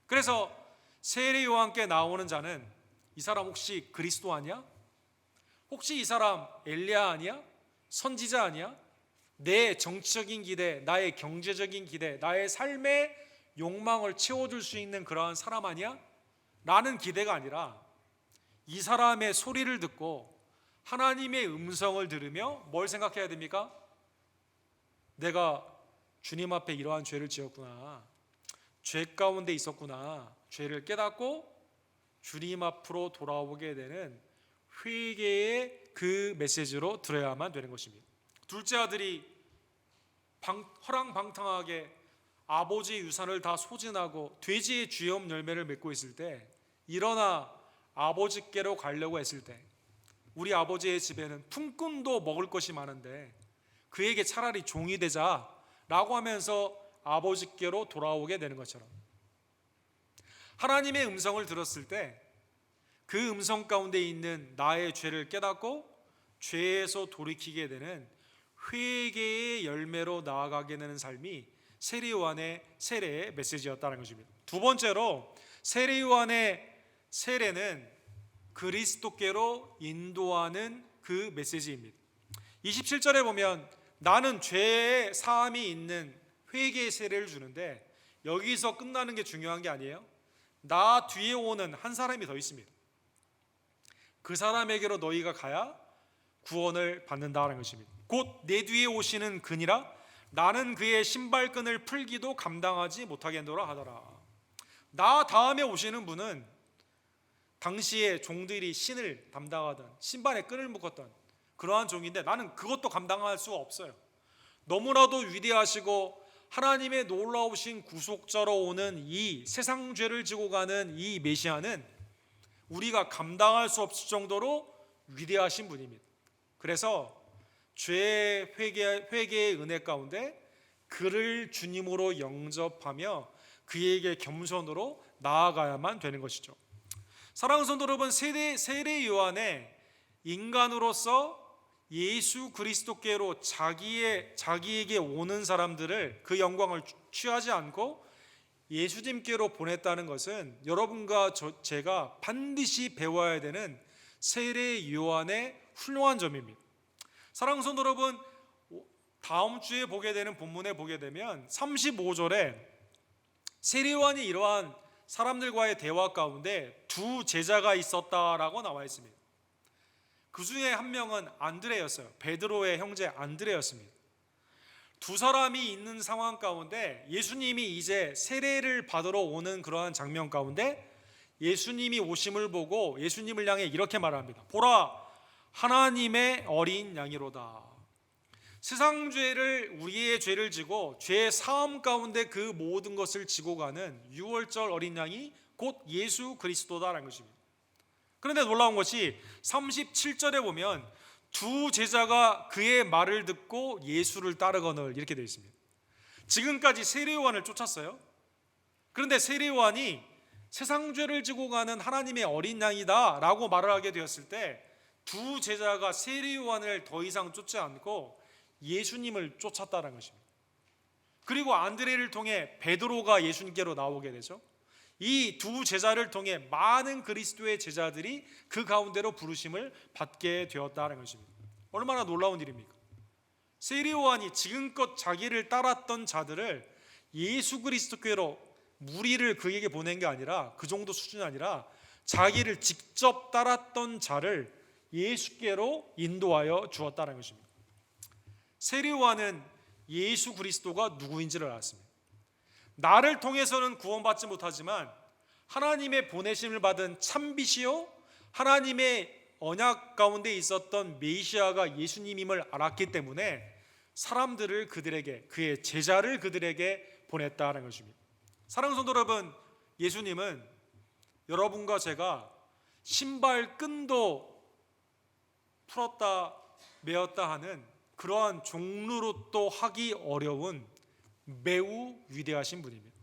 그래서 세례 요한께 나오는 자는 이 사람 혹시 그리스도 아니야? 혹시 이 사람 엘리야 아니야? 선지자 아니야? 내 정치적인 기대, 나의 경제적인 기대, 나의 삶의 욕망을 채워줄 수 있는 그러한 사람 아니야? 라는 기대가 아니라 이 사람의 소리를 듣고 하나님의 음성을 들으며 뭘 생각해야 됩니까? 내가 주님 앞에 이러한 죄를 지었구나, 죄 가운데 있었구나, 죄를 깨닫고 주님 앞으로 돌아오게 되는 회개의 그 메시지로 들어야만 되는 것입니다. 둘째 아들이 허랑방탕하게 아버지의 유산을 다 소진하고 돼지의 쥐염 열매를 맺고 있을 때 일어나 아버지께로 가려고 했을 때 우리 아버지의 집에는 품꾼도 먹을 것이 많은데 그에게 차라리 종이 되자라고 하면서 아버지께로 돌아오게 되는 것처럼 하나님의 음성을 들었을 때 그 음성 가운데 있는 나의 죄를 깨닫고 죄에서 돌이키게 되는 회개의 열매로 나아가게 되는 삶이 세례 요한의 세례의 메시지였다는 것입니다. 두 번째로 세례 요한의 세례는 그리스도께로 인도하는 그 메시지입니다. 27절에 보면 나는 죄의 사함이 있는 회개의 세례를 주는데 여기서 끝나는 게 중요한 게 아니에요. 나 뒤에 오는 한 사람이 더 있습니다. 그 사람에게로 너희가 가야 구원을 받는다는 것입니다. 곧 내 뒤에 오시는 그니라 나는 그의 신발끈을 풀기도 감당하지 못하겠노라 하더라. 나 다음에 오시는 분은 당시에 종들이 신을 담당하던 신발에 끈을 묶었던 그러한 종인데 나는 그것도 감당할 수가 없어요. 너무나도 위대하시고 하나님의 놀라우신 구속자로 오는 이 세상 죄를 지고 가는 이 메시아는 우리가 감당할 수 없을 정도로 위대하신 분입니다. 그래서 죄의 회개의 은혜 가운데 그를 주님으로 영접하며 그에게 겸손으로 나아가야만 되는 것이죠. 사랑하는 성도 여러분, 세례 요한의 인간으로서 예수 그리스도께로 자기에게 오는 사람들을 그 영광을 취하지 않고 예수님께로 보냈다는 것은 여러분과 제가 반드시 배워야 되는 세례 요한의 훌륭한 점입니다. 사랑하는 성도 여러분, 다음 주에 보게 되는 본문에 보게 되면 35절에 세례 요한이 이러한 사람들과의 대화 가운데 두 제자가 있었다라고 나와 있습니다. 그 중에 한 명은 안드레였어요. 베드로의 형제 안드레였습니다. 두 사람이 있는 상황 가운데 예수님이 이제 세례를 받으러 오는 그러한 장면 가운데 예수님이 오심을 보고 예수님을 향해 이렇게 말합니다. 보라, 하나님의 어린 양이로다. 세상 죄를 우리의 죄를 지고 죄의 사함 가운데 그 모든 것을 지고 가는 유월절 어린 양이 곧 예수 그리스도다라는 것입니다. 그런데 놀라운 것이 37절에 보면 두 제자가 그의 말을 듣고 예수를 따르거늘 이렇게 되어 있습니다. 지금까지 세례 요한을 쫓았어요. 그런데 세례 요한이 세상 죄를 지고 가는 하나님의 어린 양이다 라고 말을 하게 되었을 때 두 제자가 세례 요한을 더 이상 쫓지 않고 예수님을 쫓았다는 것입니다. 그리고 안드레를 통해 베드로가 예수님께로 나오게 되죠. 이 두 제자를 통해 많은 그리스도의 제자들이 그 가운데로 부르심을 받게 되었다는 것입니다. 얼마나 놀라운 일입니까? 세례 요한이 지금껏 자기를 따랐던 자들을 예수 그리스도께로 무리를 그에게 보낸 게 아니라 그 정도 수준이 아니라 자기를 직접 따랐던 자를 예수께로 인도하여 주었다는 것입니다. 세례 요한은 예수 그리스도가 누구인지를 알았습니다. 나를 통해서는 구원받지 못하지만 하나님의 보내심을 받은 참빛이요 하나님의 언약 가운데 있었던 메시아가 예수님임을 알았기 때문에 사람들을 그들에게 그의 제자를 그들에게 보냈다는 것입니다. 사랑하는 성도 여러분, 예수님은 여러분과 제가 신발 끈도 풀었다 메었다 하는 그러한 종류로 또 하기 어려운 매우 위대하신 분입니다.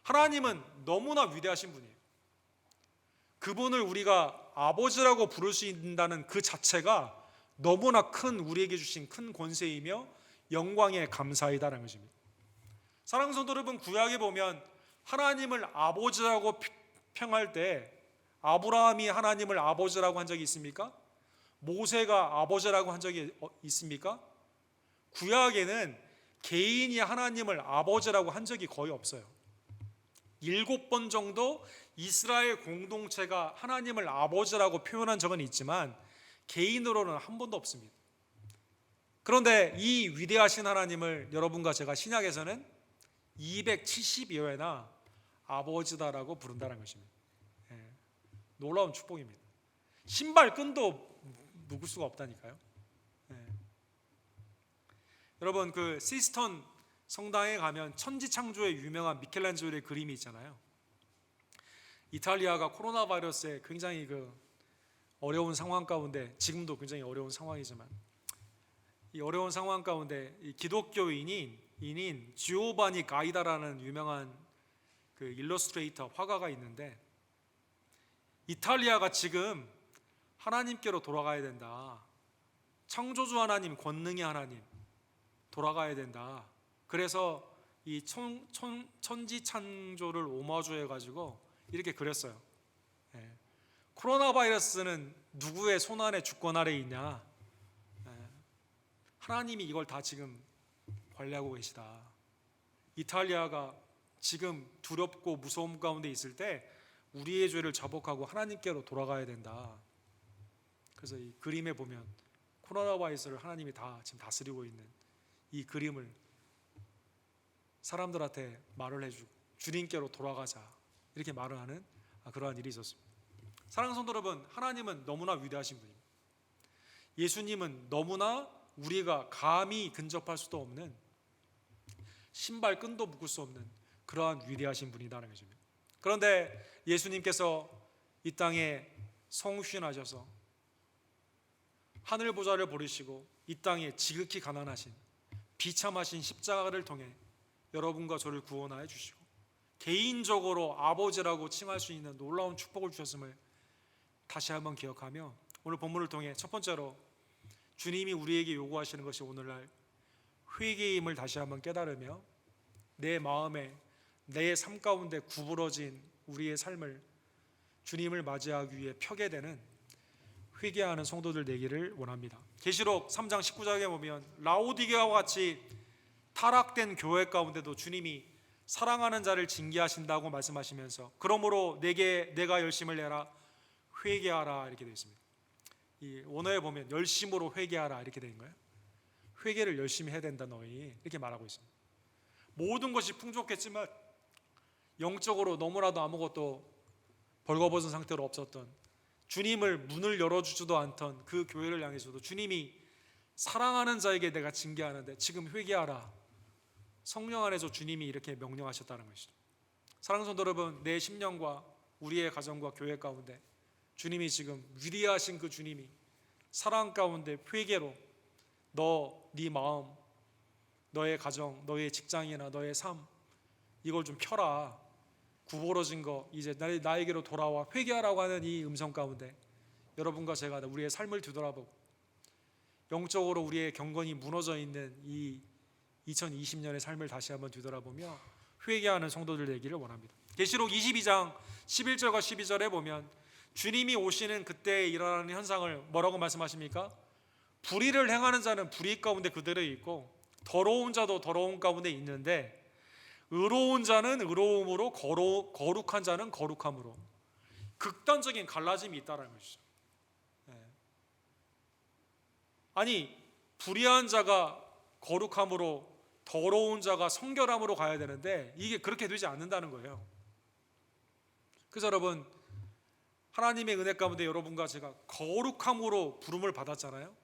하나님은 너무나 위대하신 분이에요. 그분을 우리가 아버지라고 부를 수 있다는 그 자체가 너무나 큰 우리에게 주신 큰 권세이며 영광의 감사이다라는 것입니다. 사랑하는 성도 여러분, 구약에 보면 하나님을 아버지라고 평할 때 아브라함이 하나님을 아버지라고 한 적이 있습니까? 모세가 아버지라고 한 적이 있습니까? 구약에는 개인이 하나님을 아버지라고 한 적이 거의 없어요. 7번 정도 이스라엘 공동체가 하나님을 아버지라고 표현한 적은 있지만 개인으로는 한 번도 없습니다. 그런데 이 위대하신 하나님을 여러분과 제가 신약에서는 270여 회나 아버지다라고 부른다는 것입니다. 놀라운 축복입니다. 신발 끈도 묶을 수가 없다니까요. 여러분, 그 시스턴 성당에 가면 천지창조의 유명한 미켈란젤로의 그림이 있잖아요. 이탈리아가 코로나 바이러스에 굉장히 그 어려운 상황 가운데, 지금도 굉장히 어려운 상황이지만 이 어려운 상황 가운데 이 기독교인인 지오바니 가이다라는 유명한 그 일러스트레이터 화가가 있는데, 이탈리아가 지금 하나님께로 돌아가야 된다. 창조주 하나님, 권능의 하나님 돌아가야 된다. 그래서 이 천지 창조를 오마주해 가지고 이렇게 그렸어요. 코로나 바이러스는 누구의 손 안에 주권 아래 있냐? 하나님이 이걸 다 지금 관리하고 계시다. 이탈리아가 지금 두렵고 무서움 가운데 있을 때 우리의 죄를 자복하고 하나님께로 돌아가야 된다. 그래서 이 그림에 보면 코로나 바이러스를 하나님이 다 지금 다스리고 있는 이 그림을 사람들한테 말을 해주고 주님께로 돌아가자 이렇게 말을 하는 그러한 일이 있었습니다. 사랑하는 성도 여러분, 하나님은 너무나 위대하신 분입니다. 예수님은 너무나 우리가 감히 근접할 수도 없는, 신발 끈도 묶을 수 없는 그러한 위대하신 분이라는 것입니다. 그런데 예수님께서 이 땅에 성육신하셔서 하늘 보좌를 버리시고 이 땅에 지극히 가난하신 비참하신 십자가를 통해 여러분과 저를 구원하여 주시고 개인적으로 아버지라고 칭할 수 있는 놀라운 축복을 주셨음을 다시 한번 기억하며, 오늘 본문을 통해 첫 번째로 주님이 우리에게 요구하시는 것이 오늘날 회개임을 다시 한번 깨달으며 내 마음에 내 삶 가운데 구부러진 우리의 삶을 주님을 맞이하기 위해 펴게 되는 회개하는 성도들 되기를 원합니다. 계시록 3장 19절에 보면 라오디게아와 같이 타락된 교회 가운데도 주님이 사랑하는 자를 징계하신다고 말씀하시면서 그러므로 내가 열심을 내라 회개하라 이렇게 되어 있습니다. 이 원어에 보면 열심으로 회개하라 이렇게 되는 거예요. 회개를 열심히 해야 된다 너희 이렇게 말하고 있습니다. 모든 것이 풍족했지만 영적으로 너무나도 아무것도 벌거벗은 상태로 없었던, 주님을 문을 열어주지도 않던 그 교회를 향해서도 주님이 사랑하는 자에게 내가 징계하는데 지금 회개하라. 성령 안에서 주님이 이렇게 명령하셨다는 것이죠. 사랑하는 성도 여러분, 내 심령과 우리의 가정과 교회 가운데 주님이 지금 위대하신 그 주님이 사랑 가운데 회개로 네 마음, 너의 가정, 너의 직장이나 너의 삶 이걸 좀 펴라. 구부러진 거 이제 나에게로 돌아와 회개하라고 하는 이 음성 가운데 여러분과 제가 우리의 삶을 뒤돌아보고 영적으로 우리의 경건이 무너져 있는 이 2020년의 삶을 다시 한번 뒤돌아보며 회개하는 성도들 되기를 원합니다. 계시록 22장 11절과 12절에 보면 주님이 오시는 그때 일어나는 현상을 뭐라고 말씀하십니까? 불의를 행하는 자는 불의 가운데 그대로 있고 더러운 자도 더러운 가운데 있는데 의로운 자는 의로움으로 거룩한 자는 거룩함으로 극단적인 갈라짐이 있다는 것이죠. 아니 불의한 자가 거룩함으로 더러운 자가 성결함으로 가야 되는데 이게 그렇게 되지 않는다는 거예요. 그래서 여러분 하나님의 은혜 가운데 여러분과 제가 거룩함으로 부름을 받았잖아요.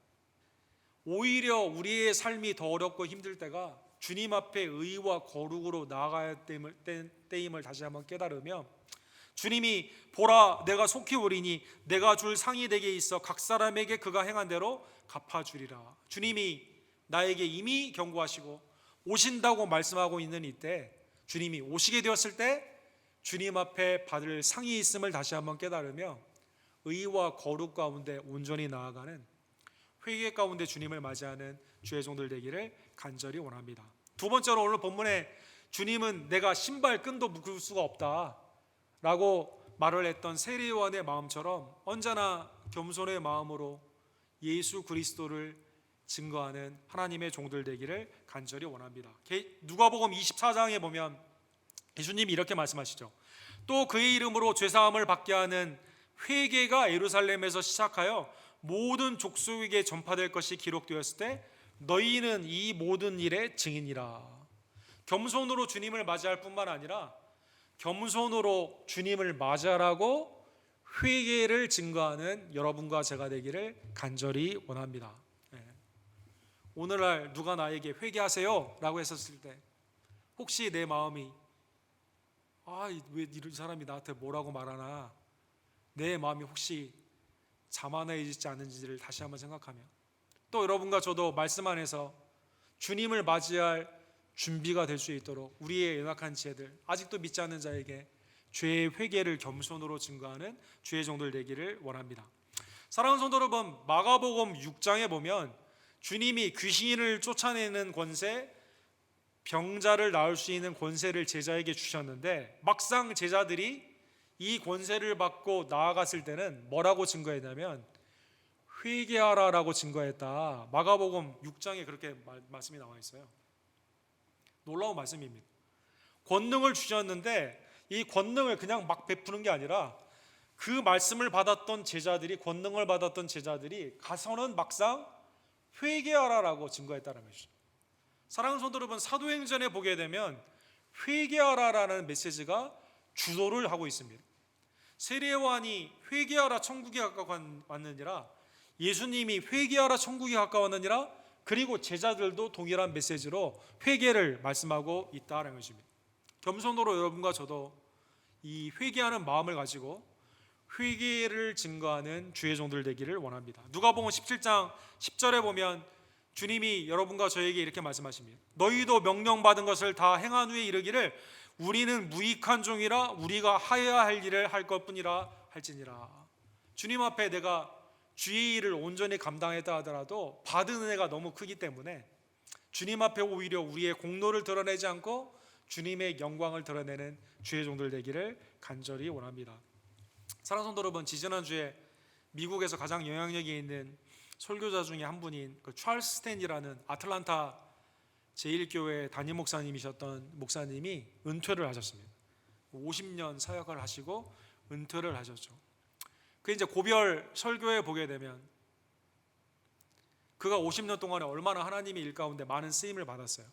오히려 우리의 삶이 더 어렵고 힘들 때가 주님 앞에 의와 거룩으로 나아가야 때임을 다시 한번 깨달으며 주님이 보라 내가 속히 오리니 내가 줄 상이 되게 있어 각 사람에게 그가 행한 대로 갚아주리라. 주님이 나에게 이미 경고하시고 오신다고 말씀하고 있는 이때 주님이 오시게 되었을 때 주님 앞에 받을 상이 있음을 다시 한번 깨달으며 의와 거룩 가운데 온전히 나아가는 회개 가운데 주님을 맞이하는 주의 종들 되기를 간절히 원합니다. 두 번째로 오늘 본문에 주님은 내가 신발 끈도 묶을 수가 없다 라고 말을 했던 세례요한의 마음처럼 언제나 겸손의 마음으로 예수 그리스도를 증거하는 하나님의 종들 되기를 간절히 원합니다. 누가복음 24장에 보면 예수님이 이렇게 말씀하시죠. 또 그의 이름으로 죄사함을 받게 하는 회개가 예루살렘에서 시작하여 모든 족속에게 전파될 것이 기록되었을 때 너희는 이 모든 일의 증인이라. 겸손으로 주님을 맞이할 뿐만 아니라 겸손으로 주님을 맞이하라고 회개를 증거하는 여러분과 제가 되기를 간절히 원합니다. 오늘날 누가 나에게 회개하세요 라고 했었을 때 혹시 내 마음이 왜 이런 사람이 나한테 뭐라고 말하나 내 마음이 혹시 자만해지지 않는지를 다시 한번 생각하며 또 여러분과 저도 말씀 안에서 주님을 맞이할 준비가 될 수 있도록 우리의 연약한 지혜들 아직도 믿지 않는 자에게 죄의 회개를 겸손으로 증거하는 주의 종들 되기를 원합니다. 사랑하는 성도 여러분, 마가복음 6장에 보면 주님이 귀신을 쫓아내는 권세, 병자를 낳을 수 있는 권세를 제자에게 주셨는데 막상 제자들이 이 권세를 받고 나아갔을 때는 뭐라고 증거했냐면 회개하라라고 증거했다. 마가복음 6장에 그렇게 말씀이 나와 있어요. 놀라운 말씀입니다. 권능을 주셨는데 이 권능을 그냥 막 베푸는 게 아니라 그 말씀을 받았던 제자들이 권능을 받았던 제자들이 가서는 막상 회개하라라고 증거했다는 것이죠. 사랑하는 성도 여러분, 사도행전에 보게 되면 회개하라라는 메시지가 주도를 하고 있습니다. 세례요한이 회개하라 천국이 가까웠느니라, 예수님이 회개하라 천국이 가까웠느니라, 그리고 제자들도 동일한 메시지로 회개를 말씀하고 있다는 것입니다. 겸손으로 여러분과 저도 이 회개하는 마음을 가지고 회개를 증거하는 주의 종들 되기를 원합니다. 누가복음 17장 10절에 보면 주님이 여러분과 저에게 이렇게 말씀하십니다. 너희도 명령받은 것을 다 행한 후에 이르기를 우리는 무익한 종이라 우리가 하여야 할 일을 할 것뿐이라 할지니라. 주님 앞에 내가 주의 일을 온전히 감당했다 하더라도 받은 은혜가 너무 크기 때문에 주님 앞에 오히려 우리의 공로를 드러내지 않고 주님의 영광을 드러내는 주의 종들 되기를 간절히 원합니다. 사랑하는 성도 여러분, 지지난주에 미국에서 가장 영향력이 있는 설교자 중에 한 분인 그 찰스 스탠이라는 아틀란타 제1교회 담임 목사님이셨던 목사님이 은퇴를 하셨습니다. 50년 사역을 하시고 은퇴를 하셨죠. 그 이제 고별 설교에 보게 되면 그가 50년 동안에 얼마나 하나님의 일 가운데 많은 쓰임을 받았어요.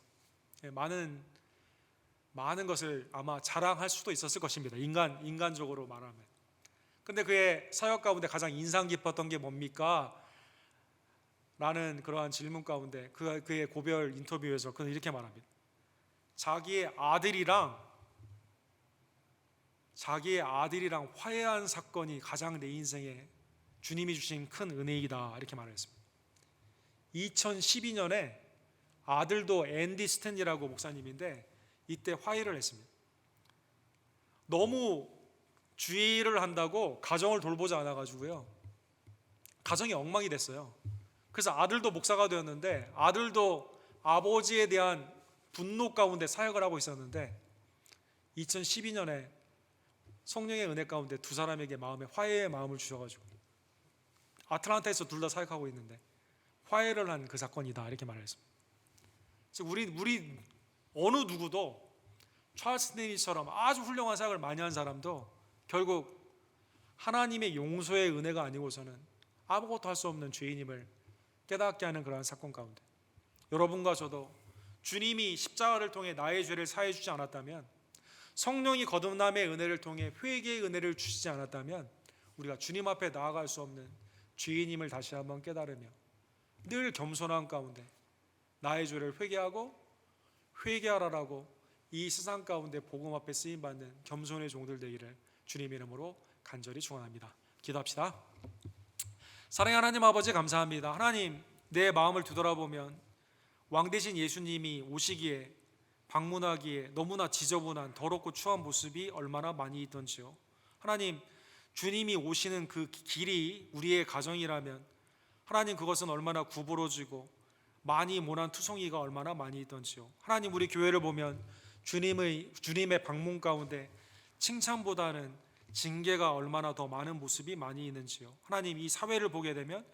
많은 것을 아마 자랑할 수도 있었을 것입니다. 인간적으로 말하면. 근데 그의 사역 가운데 가장 인상 깊었던 게 뭡니까? 라는 그러한 질문 가운데 그의 고별 인터뷰에서 그는 이렇게 말합니다. 자기의 아들이랑 화해한 사건이 가장 내 인생에 주님이 주신 큰 은혜이다, 이렇게 말했습니다. 2012년에 아들도 앤디 스탠리라고 목사님인데 이때 화해를 했습니다. 너무 주의를 한다고 가정을 돌보지 않아가지고요, 가정이 엉망이 됐어요. 그래서 아들도 목사가 되었는데 아들도 아버지에 대한 분노 가운데 사역을 하고 있었는데 2012년에 성령의 은혜 가운데 두 사람에게 화해의 마음을 주셔가지고 아틀란타에서 둘 다 사역하고 있는데 화해를 한 그 사건이다, 이렇게 말했습니다. 우리 어느 누구도 찰스 네이처럼 아주 훌륭한 사역을 많이 한 사람도 결국 하나님의 용서의 은혜가 아니고서는 아무것도 할 수 없는 죄인임을 깨닫게 하는 그러한 사건 가운데 여러분과 저도 주님이 십자가를 통해 나의 죄를 사해 주지 않았다면, 성령이 거듭남의 은혜를 통해 회개의 은혜를 주시지 않았다면 우리가 주님 앞에 나아갈 수 없는 죄인임을 다시 한번 깨달으며 늘 겸손한 가운데 나의 죄를 회개하고 회개하라라고 이 세상 가운데 복음 앞에 쓰임받는 겸손의 종들 되기를 주님의 이름으로 간절히 축원합니다. 기도합시다. 사랑의 하나님 아버지, 감사합니다. 하나님, 내 마음을 뒤돌아보면 왕 대신 예수님이 오시기에 방문하기에 너무나 지저분한 더럽고 추한 모습이 얼마나 많이 있던지요. 하나님, 주님이 오시는 그 길이 우리의 가정이라면 하나님, 그것은 얼마나 구부러지고 많이 모난 투성이가 얼마나 많이 있던지요. 하나님, 우리 교회를 보면 주님의 방문 가운데 칭찬보다는 징계가 얼마나 더 많은 모습이 많이 있는지요. 하나님, 이 사회를 보게 되면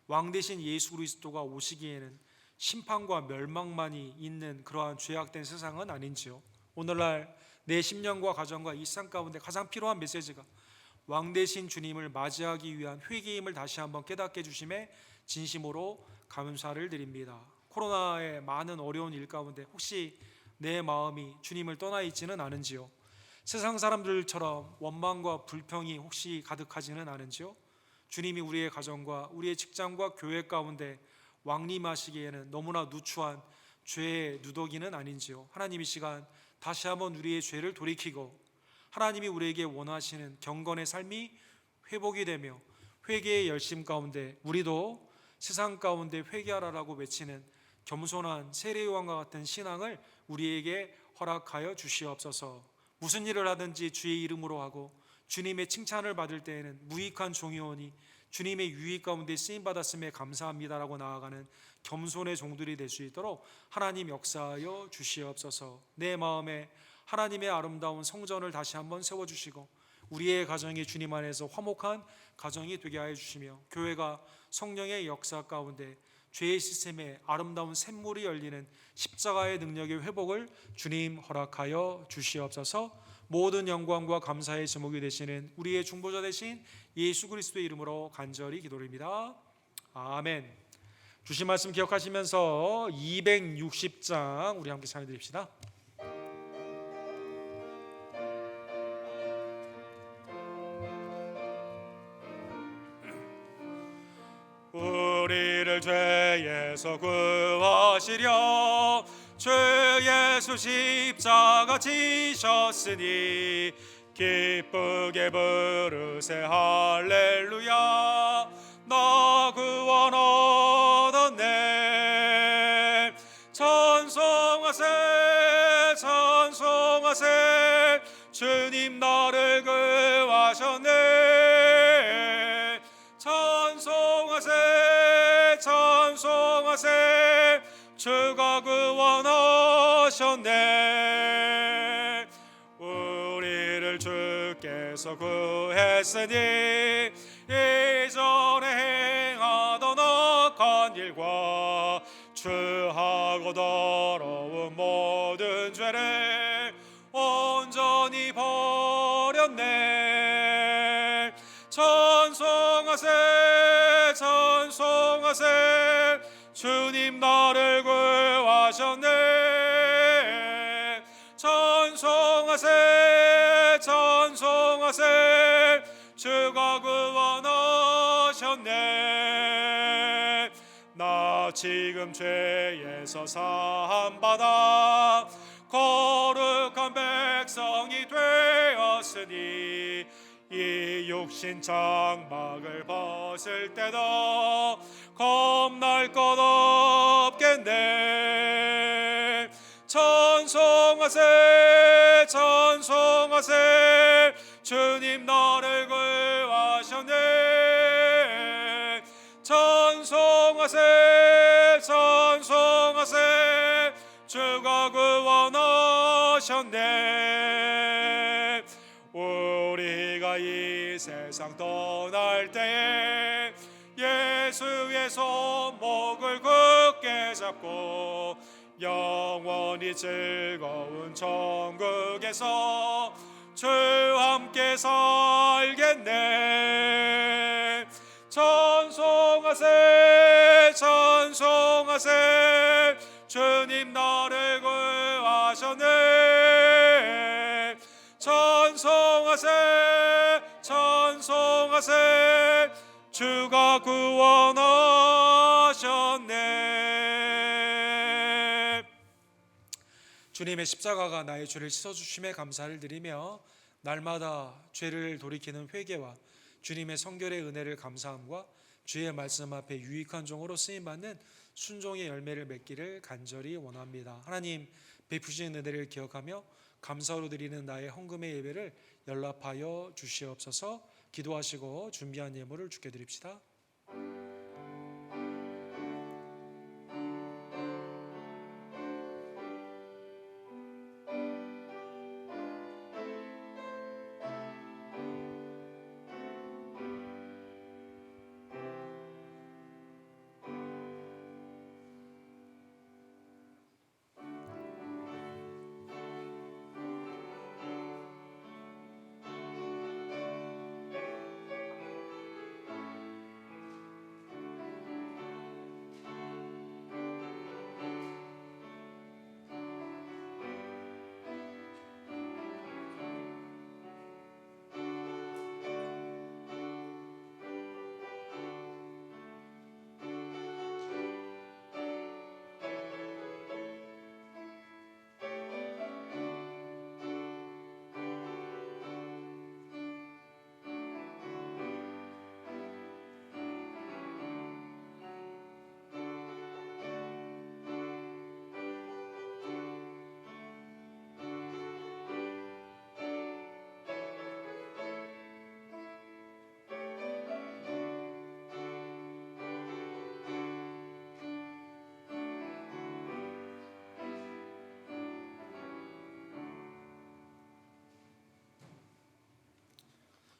왕 대신 예수 그리스도가 오시기에는 심판과 멸망만이 있는 그러한 죄악된 세상은 아닌지요. 오늘날 내 심령과 가정과 일상 가운데 가장 필요한 메시지가 왕 대신 주님을 맞이하기 위한 회개임을 다시 한번 깨닫게 해주심에 진심으로 감사를 드립니다. 코로나의 많은 어려운 일 가운데 혹시 내 마음이 주님을 떠나 있지는 않은지요? 세상 사람들처럼 원망과 불평이 혹시 가득하지는 않은지요? 주님이 우리의 가정과 우리의 직장과 교회 가운데 왕림하시기에는 너무나 누추한 죄의 누더기는 아닌지요? 하나님, 이 시간 다시 한번 우리의 죄를 돌이키고 하나님이 우리에게 원하시는 경건의 삶이 회복이 되며 회개의 열심 가운데 우리도 세상 가운데 회개하라라고 외치는 겸손한 세례요한과 같은 신앙을 우리에게 허락하여 주시옵소서. 무슨 일을 하든지 주의 이름으로 하고 주님의 칭찬을 받을 때에는 무익한 종이오니 주님의 유익 가운데 쓰임받았음에 감사합니다라고 나아가는 겸손의 종들이 될 수 있도록 하나님 역사하여 주시옵소서. 내 마음에 하나님의 아름다운 성전을 다시 한번 세워주시고 우리의 가정이 주님 안에서 화목한 가정이 되게 하여 주시며 교회가 성령의 역사 가운데 죄의 시스템에 아름다운 샘물이 열리는 십자가의 능력의 회복을 주님 허락하여 주시옵소서. 모든 영광과 감사의 제목이 되시는 우리의 중보자 되신 예수 그리스도의 이름으로 간절히 기도드립니다. 아멘. 주신 말씀 기억하시면서 260장 우리 함께 찬양 드립시다. 우리를 죄에서 구하시려 주 예수 십자가 지셨으니 기쁘게 부르세 할렐루야. 나 구원 얻었네. 찬송하세 찬송하세 주님 나를 구하셨네. 찬송하세 찬송하세 주가 구원하셨네. 우리를 주께서 구했으니 이전에 행하던 악한 일과 추하고 더러운 모든 죄를 온전히 버렸네. 찬송하세 찬송하세 주님 나를 구하셨네. 찬송하세 찬송하세 주가 구원하셨네. 나 지금 죄에서 사함받아 거룩한 백성이 되었으니 이 육신 장막을 벗을 때도 겁날 것 없겠네. 찬송하세 찬송하세 주님 나를 구하셨네. 찬송하세 찬송하세 주가 구원하셨네. 우리가 이 세상 떠날 때에 예수의 손목을 굳게 잡고 영원히 즐거운 천국에서 주와 함께 살겠네. 찬송하세 찬송하세 주님 나를 구하셨네. 찬송하세 찬송하세 주가 구원하셨네. 주님의 십자가가 나의 죄를 씻어주심에 감사를 드리며 날마다 죄를 돌이키는 회개와 주님의 성결의 은혜를 감사함과 주의 말씀 앞에 유익한 종으로 쓰임받는 순종의 열매를 맺기를 간절히 원합니다. 하나님 베푸신 은혜를 기억하며 감사로 드리는 나의 헌금의 예배를 연락하여 주시옵소서. 기도하시고 준비한 예물을 주께 드립시다.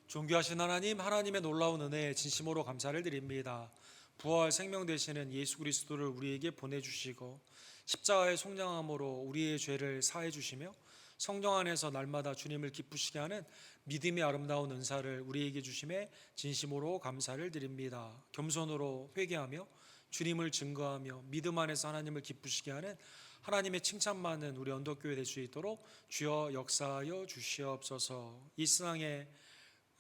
존귀하신 하나님, 하나님의 놀라운 은혜에 진심으로 감사를 드립니다. 부활 생명 되시는 예수 그리스도를 우리에게 보내주시고 십자가의 속량함으로 우리의 죄를 사해 주시며 성령 안에서 날마다 주님을 기쁘시게 하는 믿음의 아름다운 은사를 우리에게 주심에 진심으로 감사를 드립니다. 겸손으로 회개하며 주님을 증거하며 믿음 안에서 하나님을 기쁘시게 하는 하나님의 칭찬 많은 우리 언덕교회 될 수 있도록 주여 역사하여 주시옵소서. 이 세상에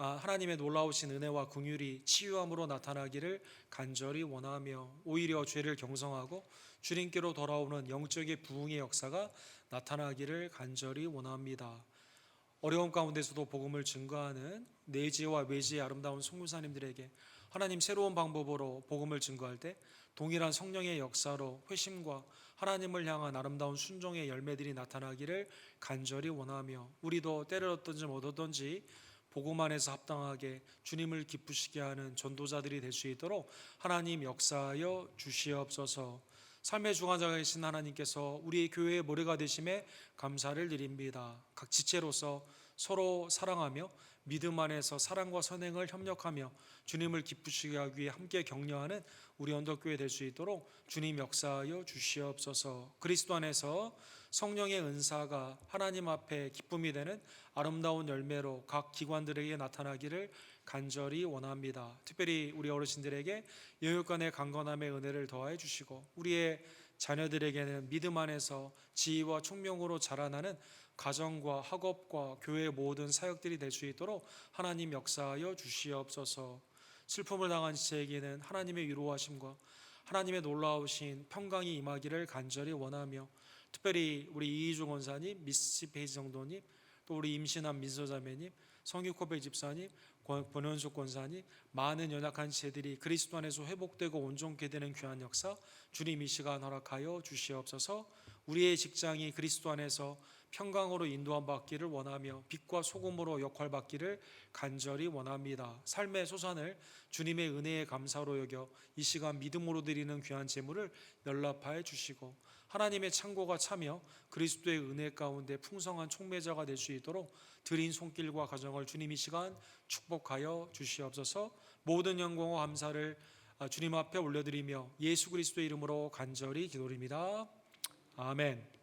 하나님의 놀라우신 은혜와 긍휼이 치유함으로 나타나기를 간절히 원하며 오히려 죄를 경성하고 주님께로 돌아오는 영적의 부흥의 역사가 나타나기를 간절히 원합니다. 어려움 가운데서도 복음을 증거하는 내지와 외지의 아름다운 선교사님들에게 하나님 새로운 방법으로 복음을 증거할 때 동일한 성령의 역사로 회심과 하나님을 향한 아름다운 순종의 열매들이 나타나기를 간절히 원하며 우리도 때를 얻든지 못 얻든지 복음 안에서 합당하게 주님을 기쁘시게 하는 전도자들이 될 수 있도록 하나님 역사하여 주시옵소서. 삶의 중화자가 계신 하나님께서 우리의 교회의 모래가 되심에 감사를 드립니다. 각 지체로서 서로 사랑하며 믿음 안에서 사랑과 선행을 협력하며 주님을 기쁘시게 하기 위해 함께 격려하는 우리 언덕교회 될 수 있도록 주님 역사하여 주시옵소서. 그리스도 안에서 성령의 은사가 하나님 앞에 기쁨이 되는 아름다운 열매로 각 기관들에게 나타나기를 간절히 원합니다. 특별히 우리 어르신들에게 영육간의 강건함의 은혜를 더하여 주시고 우리의 자녀들에게는 믿음 안에서 지혜와 총명으로 자라나는 가정과 학업과 교회의 모든 사역들이 될 수 있도록 하나님 역사하여 주시옵소서. 슬픔을 당한 지체에게는 하나님의 위로하심과 하나님의 놀라우신 평강이 임하기를 간절히 원하며, 특별히 우리 이희중 원사님, 미스 페이지 성도님, 또 우리 임신한 민서자매님, 성유코베 집사님, 권현숙 권사님, 많은 연약한 지체들이 그리스도 안에서 회복되고 온전케 되는 귀한 역사 주님 이 시간 허락하여 주시옵소서. 우리의 직장이 그리스도 안에서 평강으로 인도함 받기를 원하며 빛과 소금으로 역할 받기를 간절히 원합니다. 삶의 소산을 주님의 은혜에 감사로 여겨 이 시간 믿음으로 드리는 귀한 제물을 연락하여 주시고, 하나님의 창고가 차며 그리스도의 은혜 가운데 풍성한 촉매자가 될 수 있도록 드린 손길과 가정을 주님 이 시간 축복하여 주시옵소서. 모든 영광과 감사를 주님 앞에 올려드리며 예수 그리스도의 이름으로 간절히 기도드립니다. 아멘.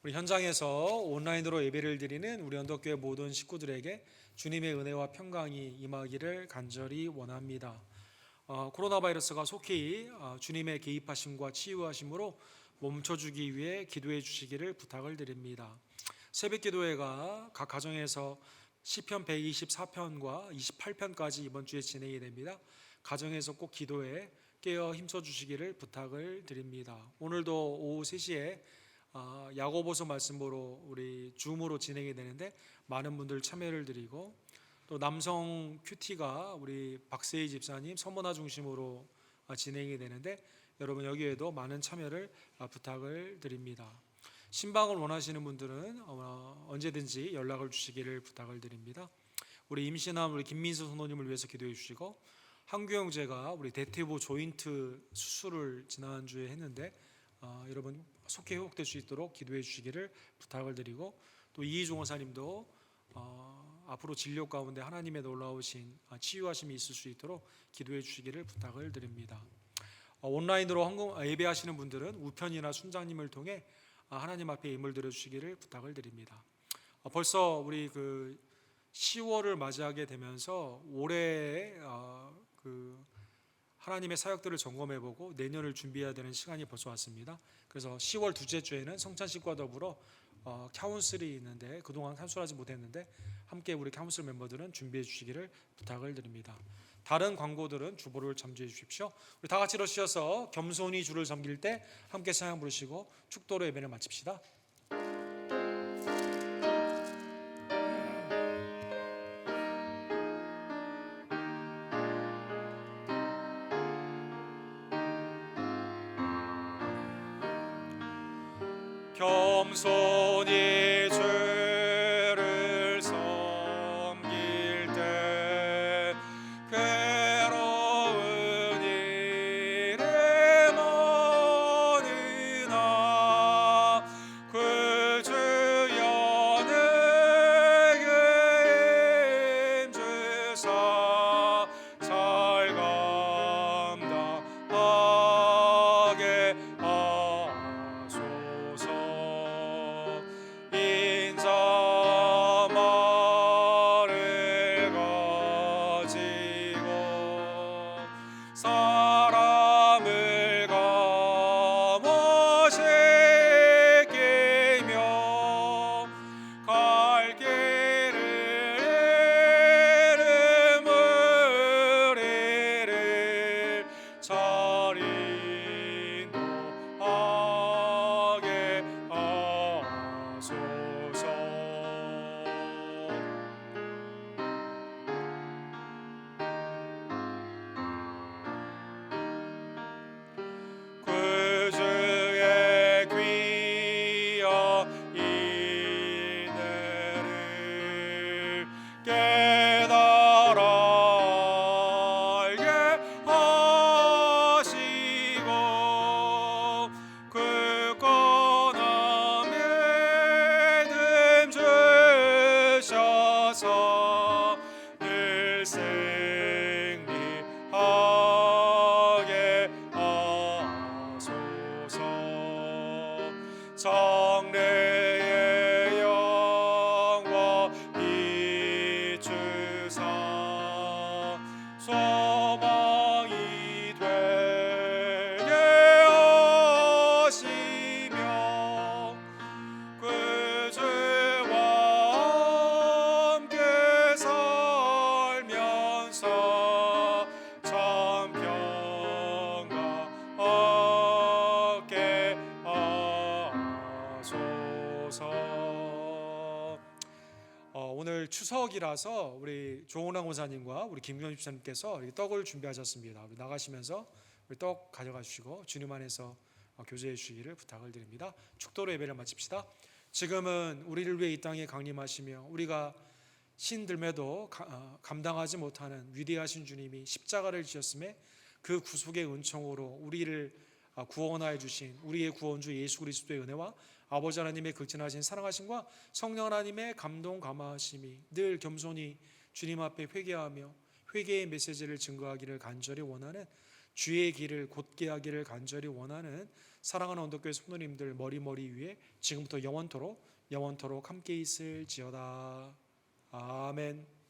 우리 현장에서 온라인으로 예배를 드리는 우리 언덕교회 모든 식구들에게 주님의 은혜와 평강이 임하기를 간절히 원합니다. 코로나 바이러스가 속히 주님의 개입하심과 치유하심으로 멈춰주기 위해 기도해 주시기를 부탁을 드립니다. 새벽기도회가 각 가정에서 시편 124편과 28편까지 이번 주에 진행이 됩니다. 가정에서 꼭 기도에 깨어 힘써 주시기를 부탁을 드립니다. 오늘도 오후 3시에 야고보서 말씀으로 우리 줌으로 진행이 되는데 많은 분들 참여를 드리고, 또 남성 큐티가 우리 박세희 집사님 서문화 중심으로 진행이 되는데 여러분 여기에도 많은 참여를 부탁을 드립니다. 신방을 원하시는 분들은 언제든지 연락을 주시기를 부탁을 드립니다. 우리 임신한 우리 김민수 선호님을 위해서 기도해 주시고, 한규 형제가 우리 대퇴부 조인트 수술을 지난주에 했는데 여러분 속히 회복될 수 있도록 기도해 주시기를 부탁을 드리고, 또 이희종 원사님도 앞으로 진료 가운데 하나님의 놀라우신 치유하심이 있을 수 있도록 기도해 주시기를 부탁을 드립니다. 온라인으로 예배하시는 분들은 우편이나 순장님을 통해 하나님 앞에 예물 드려 주시기를 부탁을 드립니다. 벌써 우리 10월을 맞이하게 되면서 올해 하나님의 사역들을 점검해보고 내년을 준비해야 되는 시간이 벌써 왔습니다. 그래서 10월 둘째 주에는 성찬식과 더불어 카운슬이 있는데 그동안 카운슬하지 못했는데 함께 우리 카운슬 멤버들은 준비해 주시기를 부탁을 드립니다. 다른 광고들은 주보를 참조해 주십시오. 우리 다 같이 일어서셔서 겸손히 주를 섬길 때 함께 찬양 부르시고 축도로 예배를 마칩시다. 겸손히 주를 섬길 때 괴로운 일에 머느나 그 주여 내게 힘주사 잘 감당하게 하소서. 인자 말을 가지고 사람을 감화시키며 갈 길을 이름을 이를 잘 인도하게 하소서. 그 주의 귀한 인내를 깨달아 알게 하시고 그 권한 믿음 주셔서 늘 승리하게 하소서. 장래의 영광 비추사 소망이 되게 하시며 그 주와 함께 살며 주옵소서. 오늘 추석이라서 우리 조은왕 원사님과 우리 김경주 집사님께서 떡을 준비하셨습니다. 우리 나가시면서 우리 떡 가져가 주시고 주님 안에서 교제해 주시기를 부탁을 드립니다. 축도로 예배를 마칩시다. 지금은 우리를 위해 이 땅에 강림하시며 우리가 신들매도 감당하지 못하는 위대하신 주님이 십자가를 지었음에 그 구속의 은총으로 우리를 구원하여 주신 우리의 구원주 예수 그리스도의 은혜와 아버지 하나님의 극진하신 사랑하심과 성령 하나님의 감동 감화하심이 늘 겸손히 주님 앞에 회개하며 회개의 메시지를 증거하기를 간절히 원하는 주의 길을 곧게 하기를 간절히 원하는 사랑하는 언덕교회 성도님들 머리 위에 지금부터 영원토록 함께 있을지어다. 아멘.